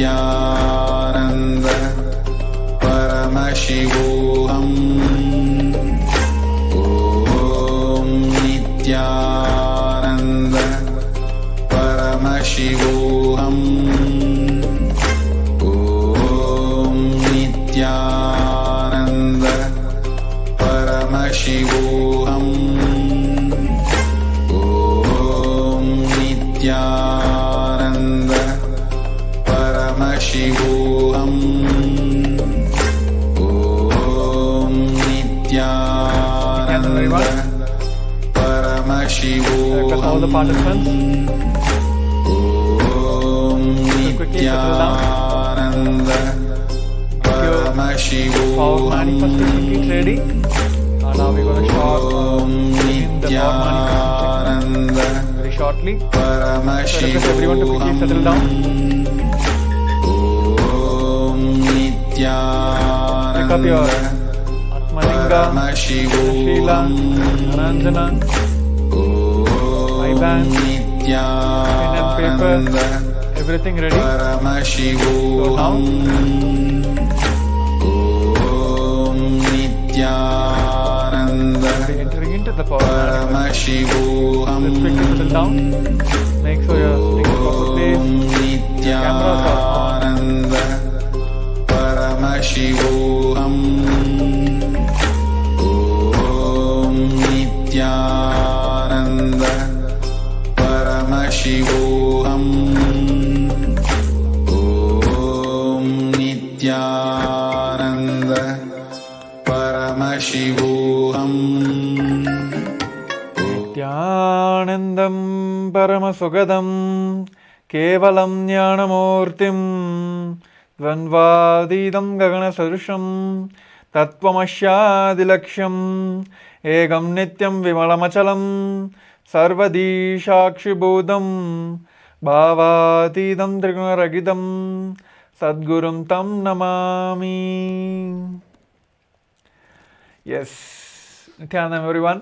Nityananda Paramashivoham. Om Nityananda Paramashivoham. Om Nityananda Paramashivoham. Om Nityananda Paramashivoham. Om Nityananda Paramashivoham. Request all the participants Om to quickly settle down. Nityananda Power Paramashivoham. manifestation kit ready. Now we're going to start Om in the power manifestation Nityananda very shortly. So I request Paramashivoham. everyone to quickly settle down. Om Pick up your Nityananda Atmalinga, Shila, Paramashivoham. Aranjana, Om pen and paper, Nityananda everything ready. So Paramashivoham. Om Nityananda now we're entering into the power manifestation. Paramashivoham. Let's quickly settle down. Make sure you're sitting in proper place. Cameras are on. Nityananda Paramashivoham. Om Nityananda Paramashivoham. Om Nityananda Paramashivoham. Nityanandam Paramasogadam Kevalam Jnanamurtim Dvandvadidam Gagana Sadusham Tattvamashyadilaksham Egam Nityam Vimalamachalam Sarvadi Shakshibodham Bhavatidam Trigunaragidam Sadgurum Tam Namami. Yes, Nityanandam everyone.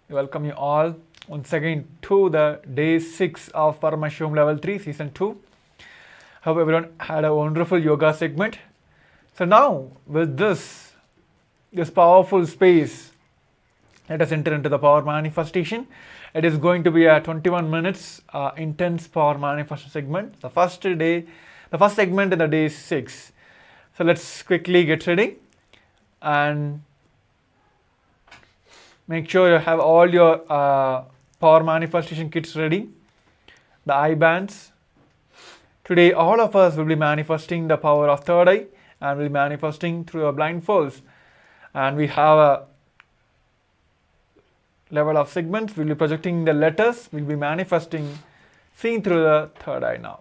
Welcome you all once again to the day 6 of Paramashivam level 3 season 2. Hope everyone had a wonderful yoga segment. So now with this powerful space, let us enter into the power manifestation. It is going to be a 21 minutes intense power manifestation segment. The first segment in the day 6. So let's quickly get ready and make sure you have all your power manifestation kits ready. The eye bands. Today all of us will be manifesting the power of third eye and will be manifesting through our blindfolds. And we have a level of segments. We'll be projecting the letters. We'll be manifesting, seeing through the third eye now.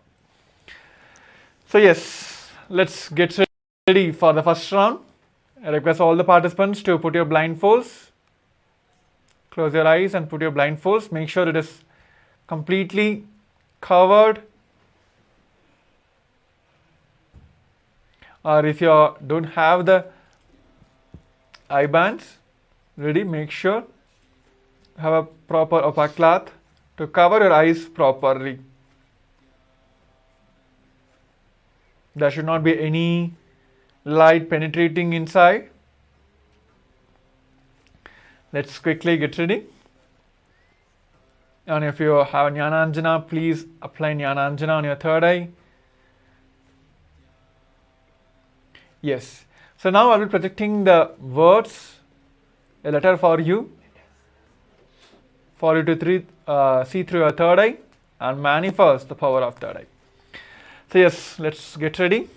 So yes, let's get ready for the first round. I request all the participants to put your blindfolds. Close your eyes and put your blindfolds. Make sure it is completely covered. Or if you don't have the eye bands ready, make sure have a proper opaque cloth to cover your eyes properly. There should not be any light penetrating inside. Let's quickly get ready. And if you have Jnananjana, please apply Jnananjana on your third eye. Yes. So now I will be projecting the words, a letter for you to see through your third eye and manifest the power of third eye. So yes, let's get ready.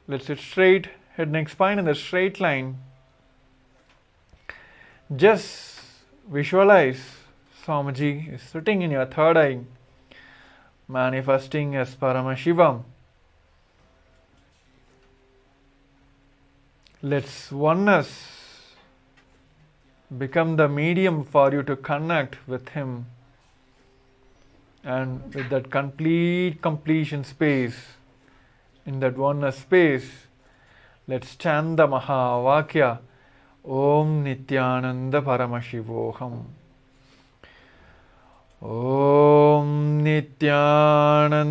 Let's sit straight, head, neck, spine in the straight line. Just visualize Swamiji is sitting in your third eye, manifesting as Paramashivam. Let's oneness become the medium for you to connect with him, and with that completion space, in that oneness space, let's chant the Mahavakya Om Nityananda Paramashivoham. Om Nityananda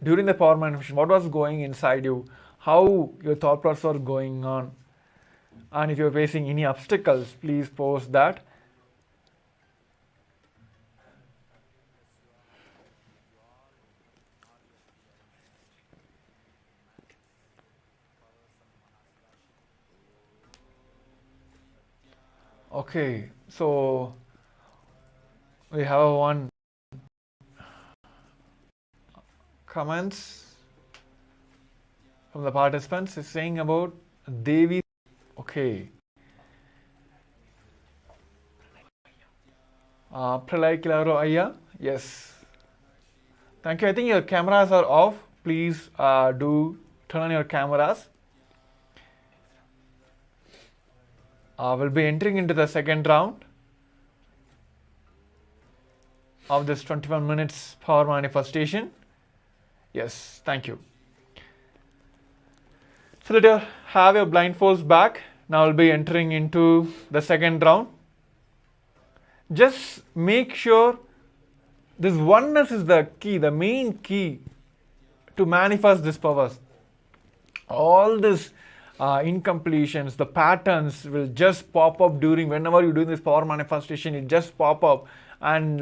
during the power manifestation, what was going inside you, how your thought process was going on, and if you're facing any obstacles, please post that. Okay, so we have one comments from the participants is saying about Devi. Okay. Pralay Kilaro Ayya. Yes. Thank you. I think your cameras are off. Please do turn on your cameras. We'll be entering into the second round of this 21 minutes power manifestation. Yes, thank you. So let you have your blindfolds back. Now we'll be entering into the second round. Just make sure this oneness is the key, the main key to manifest this powers. All this incompletions, the patterns will just pop up during whenever you do this power manifestation. It just pop up, and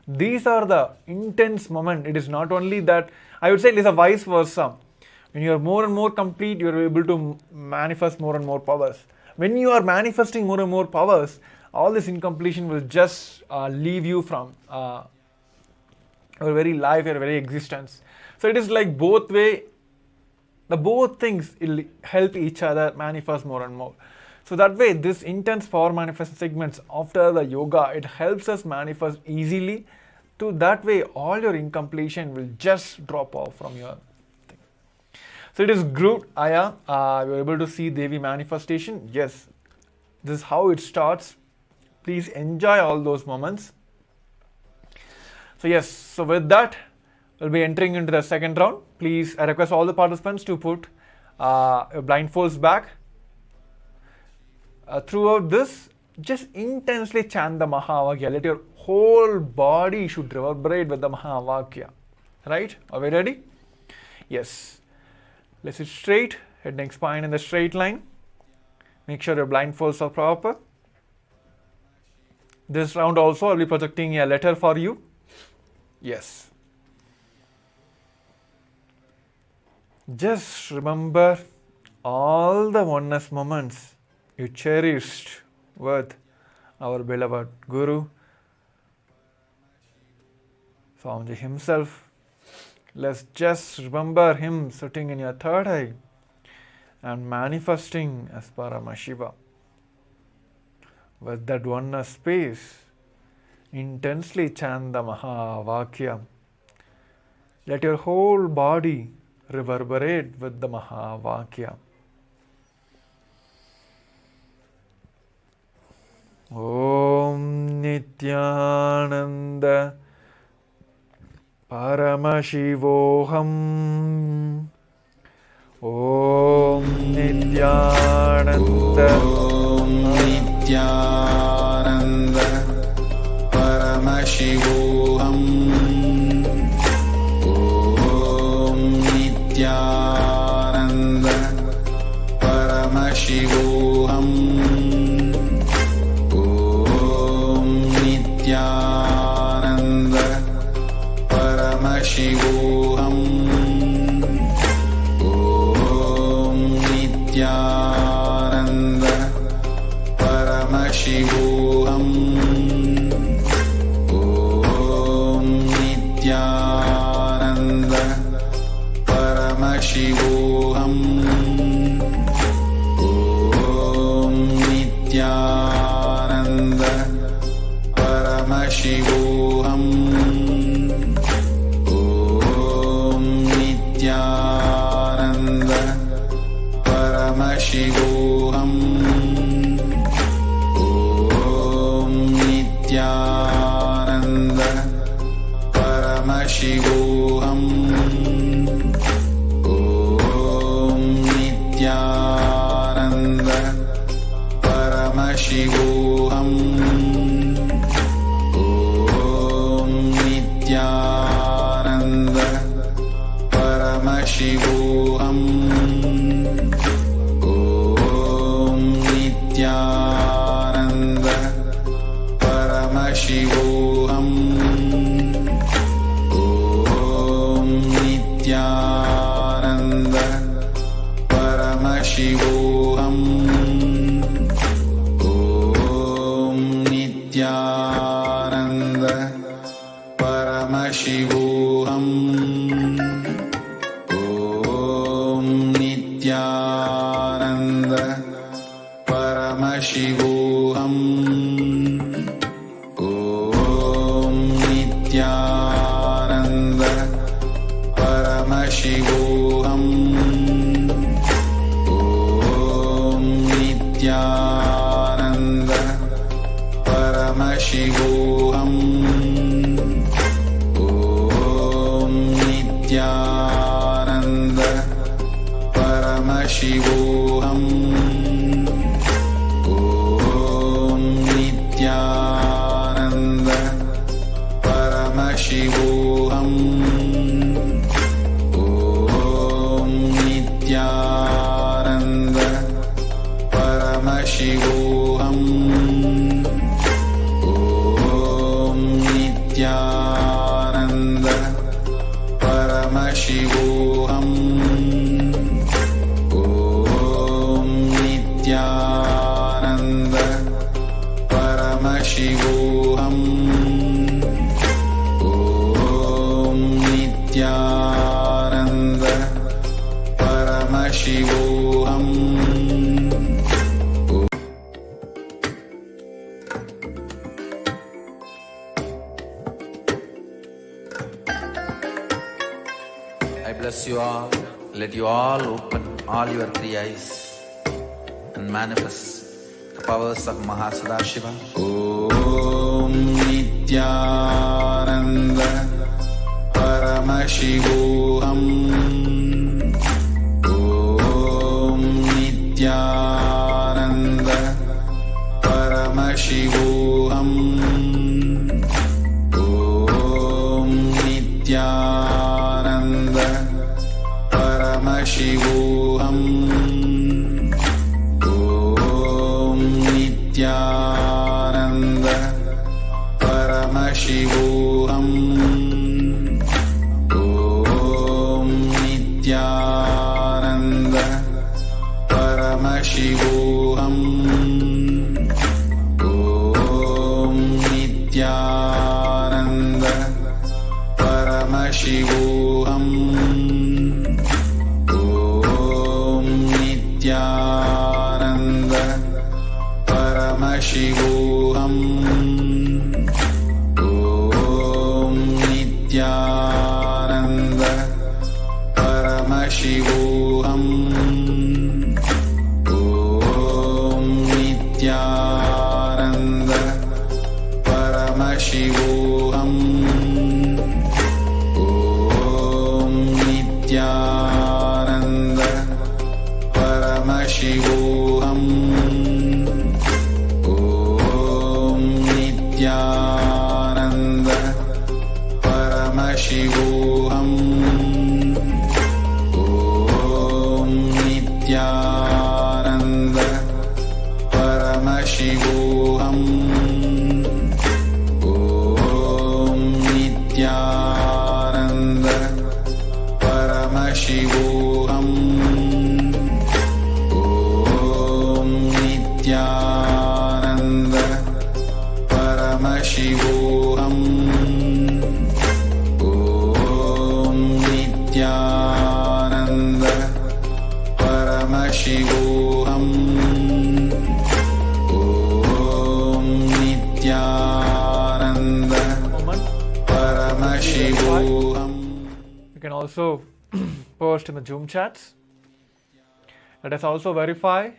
these are the intense moment. It is not only that, I would say it is a vice versa. When you are more and more complete, you are able to manifest more and more powers. When you are manifesting more and more powers, all this incompletion will just leave you from your very life, your very existence. So it is like both way. The both things will help each other manifest more and more. So that way, this intense power manifest segments after the yoga, it helps us manifest easily. To that way, all your incompletion will just drop off from your thing. So it is good, Aya. You're able to see Devi manifestation. Yes, this is how it starts. Please enjoy all those moments. So yes, so with that, we'll be entering into the second round. Please, I request all the participants to put your blindfolds back. Throughout this, just intensely chant the Mahavakya. Let your whole body should reverberate with the Mahavakya. Right? Are we ready? Yes. Let's sit straight, head, neck, spine in the straight line. Make sure your blindfolds are proper. This round also, I'll be projecting a letter for you. Yes. Just remember all the oneness moments you cherished with our beloved Guru, Swamiji himself. Let's just remember him sitting in your third eye and manifesting as Paramashiva. With that oneness space, intensely chant the Mahavakya. Let your whole body reverberate with the Mahavakya. Om Nityananda Paramashivoham. Om Nityananda Paramashivoham. Om Nityananda Paramashivoham. Om Nityananda Paramashivoham. Om Nityananda Paramashivoham. Om Nityananda Paramashivoham. Om Nityananda Paramashivoham. Om Nityananda Paramashivoham. Om Nityananda Paramashivoham. Om Nityananda Paramashivoham. Om Nityananda Shivoham. Om Nityananda Paramashivoham. Om Nityananda Paramashivoham. Om Nityananda Paramashivoham. Om Nityananda Paramashivoham. Om Nityananda Paramashivoham. Om Nityananda Paramashivoham. Om Nityananda Paramashivoham. Om Nityananda Paramashivoham. Om Nityananda Paramashivoham. Om Nityananda Paramashivoham. I bless you all. Let you all open all your three eyes and manifest the powers of Mahasadashiva. Om Nityananda Paramashivoham. Om Nityananda Paramashivoham. Om Nityananda Paramashivoham. Om Nityananda Paramashivoham. Om Nityananda Paramashivoham. Om Nityananda Paramashivoham. Om Nityananda Paramashivoham. Om Nityananda Paramashivoham. Om Nityananda Paramashivoham. Om Nityananda Paramashivoham. Om Nityananda Paramashivoham. Om Nityananda Paramashivoham. Om Nityananda Paramashivoham. Om Nityananda Paramashivoham. Om Nityananda Paramashivoham. Om Nityananda Paramashivoham. You can also post in the Zoom chats. Let us also verify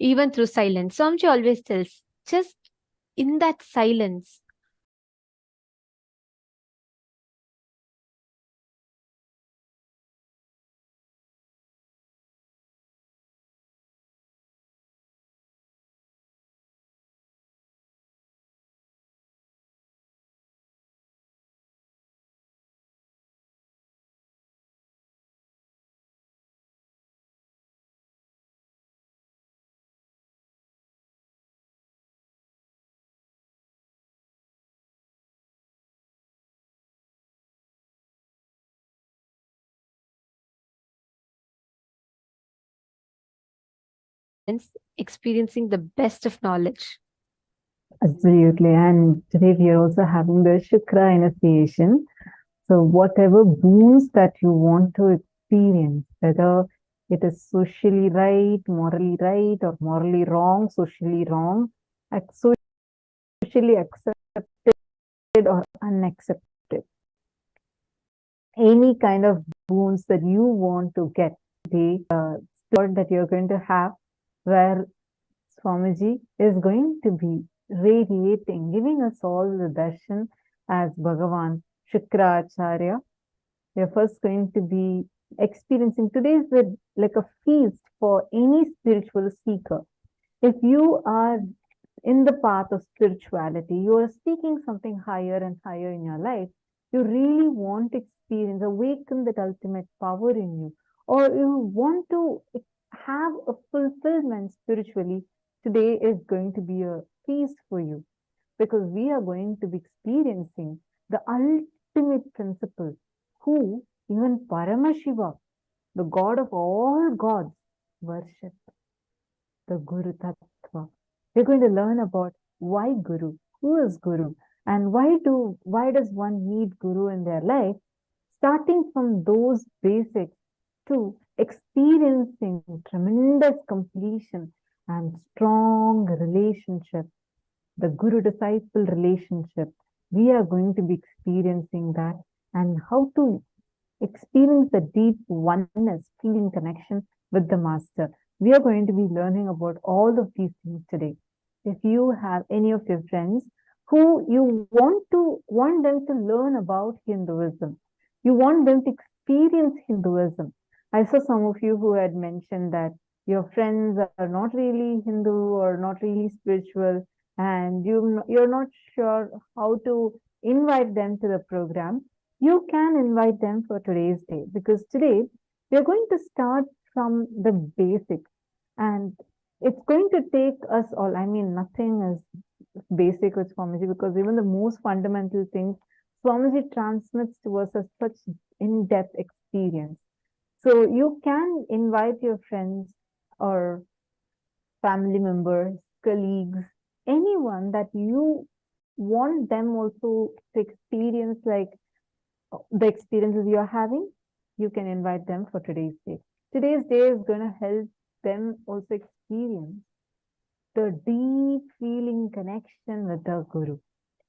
even through silence. Swamiji always tells, just in that silence, experiencing the best of knowledge. Absolutely. And today we are also having the Shukra initiation. So whatever boons that you want to experience, whether it is socially right, or morally wrong, socially wrong, socially accepted or unaccepted, any kind of boons that you want to get today, that you're going to have, where Swamiji is going to be radiating, giving us all the darshan as Bhagavan Shukracharya. We are first going to be experiencing today is like a feast for any spiritual seeker. If you are in the path of spirituality, you are seeking something higher and higher in your life, you really want to experience, awaken that ultimate power in you, or you want to have a fulfillment spiritually, today is going to be a feast for you, because we are going to be experiencing the ultimate principle, who even Paramashiva, the God of all gods, worship, the Guru Tattva. We're going to learn about why Guru, who is Guru, and why does one need Guru in their life, starting from those basics to experiencing tremendous completion and strong relationship, the Guru disciple relationship. We are going to be experiencing that, and how to experience the deep oneness, feeling connection with the Master. We are going to be learning about all of these things today. If you have any of your friends who you want them to learn about Hinduism, you want them to experience Hinduism. I saw some of you who had mentioned that your friends are not really Hindu or not really spiritual, and you're not sure how to invite them to the program. You can invite them for today's day, because today we're going to start from the basics, and it's going to take us all. I mean, nothing is basic with Swamiji, because even the most fundamental things Swamiji transmits to us as such in-depth experience. So you can invite your friends or family members, colleagues, anyone that you want them also to experience like the experiences you're having. You can invite them for today's day. Today's day is going to help them also experience the deep feeling connection with the Guru,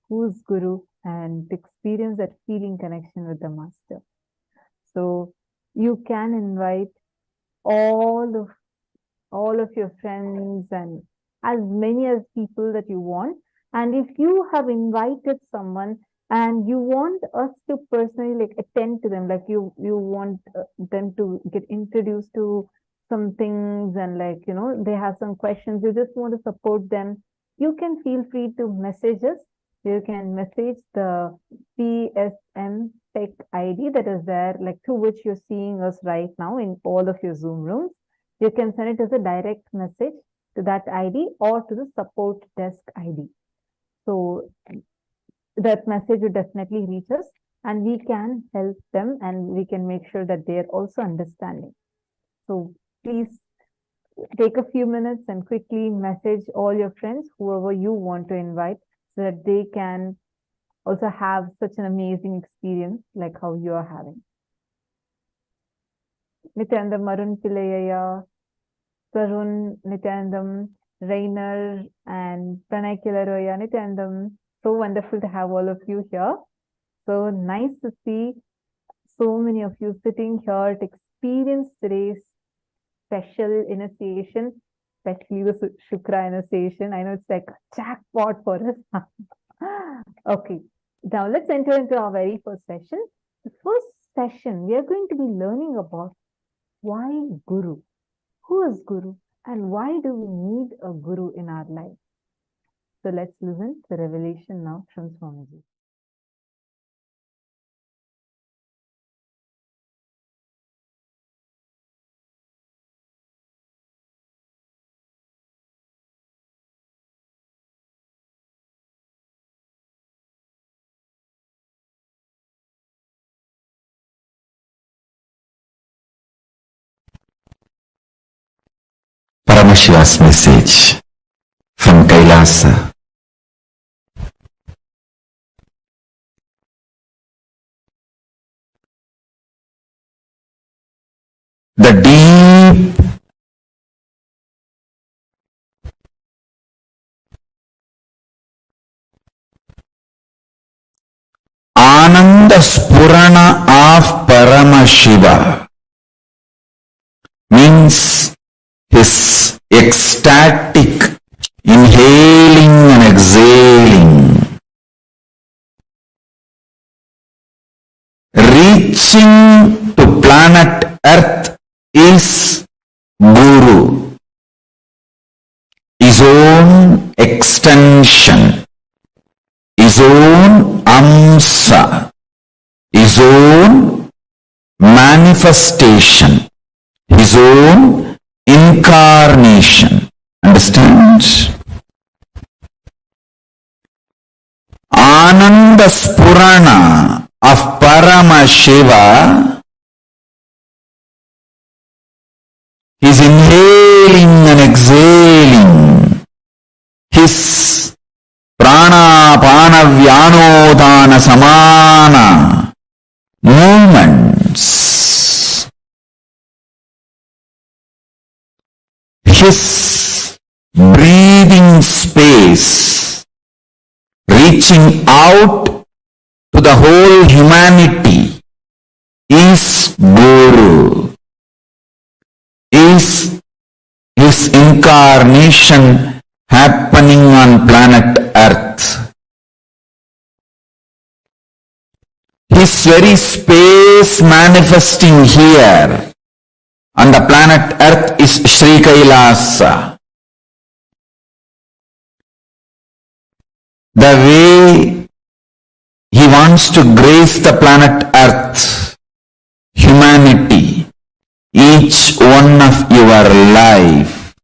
who's Guru, and experience that feeling connection with the Master. So you can invite all of your friends and as many as people that you want. And if you have invited someone and you want us to personally like attend to them, like you want them to get introduced to some things, and like they have some questions, you just want to support them, you can feel free to message us. You can message the PSM Tech ID that is there, like through which you're seeing us right now in all of your Zoom rooms. You can send it as a direct message to that ID or to the support desk ID. So that message will definitely reach us, and we can help them, and we can make sure that they are also understanding. So please take a few minutes and quickly message all your friends, whoever you want to invite, so that they can also have such an amazing experience like how you are having. Nityanandam Arun Pilayaya, Tarun Nityanandam, Rainer, and Pranay Kilaroya Nityanandam. So wonderful to have all of you here. So nice to see so many of you sitting here to experience today's special initiation. especially the Shukrayana station. I know it's like a jackpot for us. Okay, now let's enter into our very first session. The first session, we are going to be learning about why Guru. Who is Guru? And why do we need a Guru in our life? So let's listen to the revelation now from Swamiji. Paramashiva's message from Kailasa. The deep Ananda Spurana of Paramashiva means his ecstatic inhaling and exhaling, reaching to planet Earth is Guru, his own extension, his own amsa, his own manifestation, his own incarnation. Understand? Ananda Spurana of Paramashiva is inhaling and exhaling his prana pana vyanodana samana movements, his breathing space reaching out to the whole humanity is Guru, is his incarnation happening on planet Earth. His very space manifesting here on the planet Earth is Sri Kailasa. The way he wants to grace the planet Earth, humanity, each one of your life,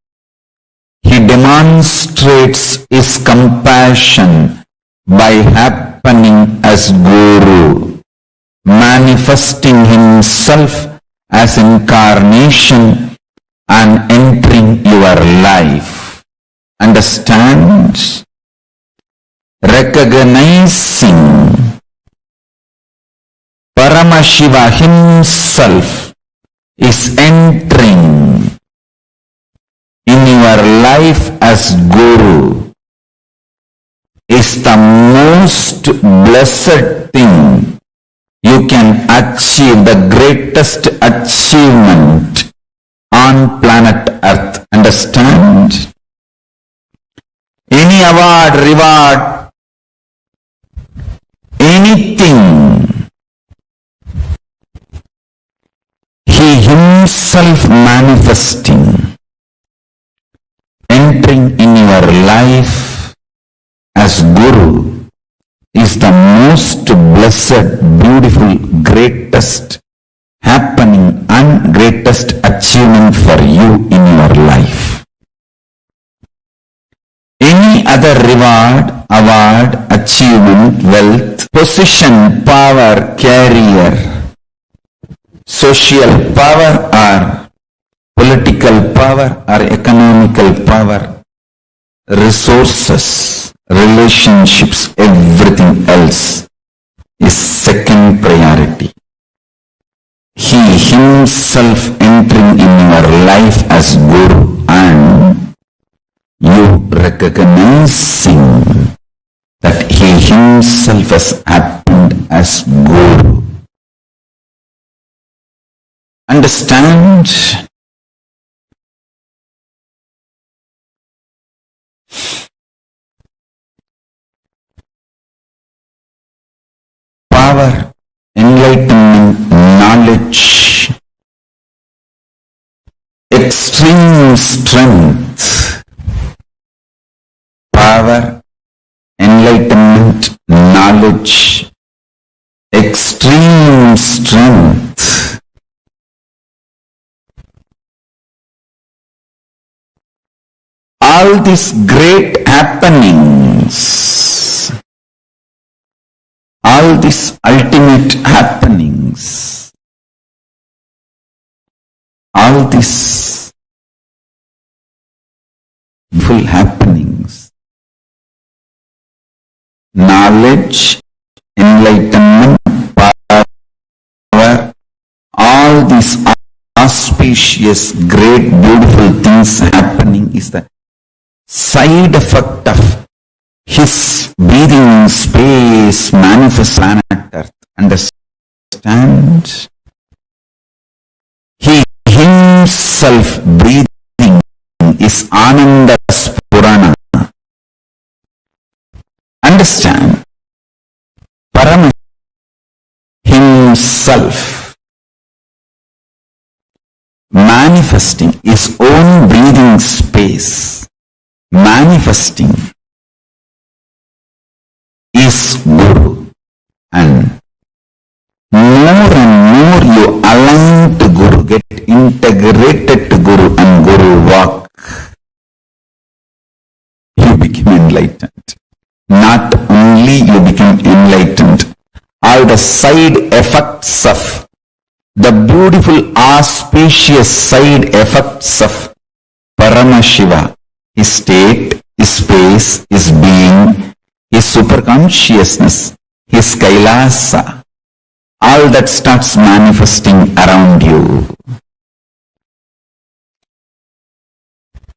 he demonstrates his compassion by happening as Guru, manifesting himself as incarnation and entering your life. Understand? Recognizing Paramashiva himself is entering in your life as Guru is the most blessed thing you can achieve, the greatest achievement on planet Earth. Understand? Any award, reward, anything, he himself manifesting, entering in your life as Guru is the most blessed, beautiful, greatest happening and greatest achievement for you in your life. Any other reward, award, achievement, wealth, position, power, career, social power or political power or economical power, resources, relationships, everything else is second priority. He himself entering in your life as Guru and you recognizing that he himself has happened as Guru. Understand? extreme strength, power, enlightenment, knowledge, extreme strength. All these great happenings, all these ultimate happenings, all these full happenings, knowledge, enlightenment, power, all these auspicious, great, beautiful things happening is the side effect of his breathing space manifest planet Earth. Understand? He himself breathing is Ananda Spurana. Understand? Parama himself manifesting his own breathing space, manifesting is Guru, and more you align to Guru, get integrated to Guru and Guru walk, you become enlightened. Not only you become enlightened, all the side effects of the beautiful auspicious side effects of Paramashiva, his state, his space, his being, his superconsciousness, his Kailasa, all that starts manifesting around you.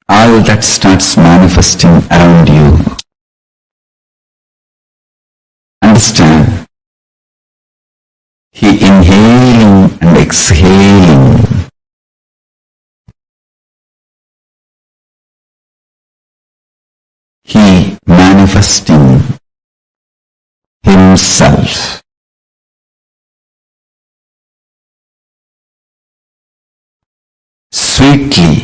All that starts manifesting around you. Understand? He inhaling and exhaling. He manifesting himself. Sweetly,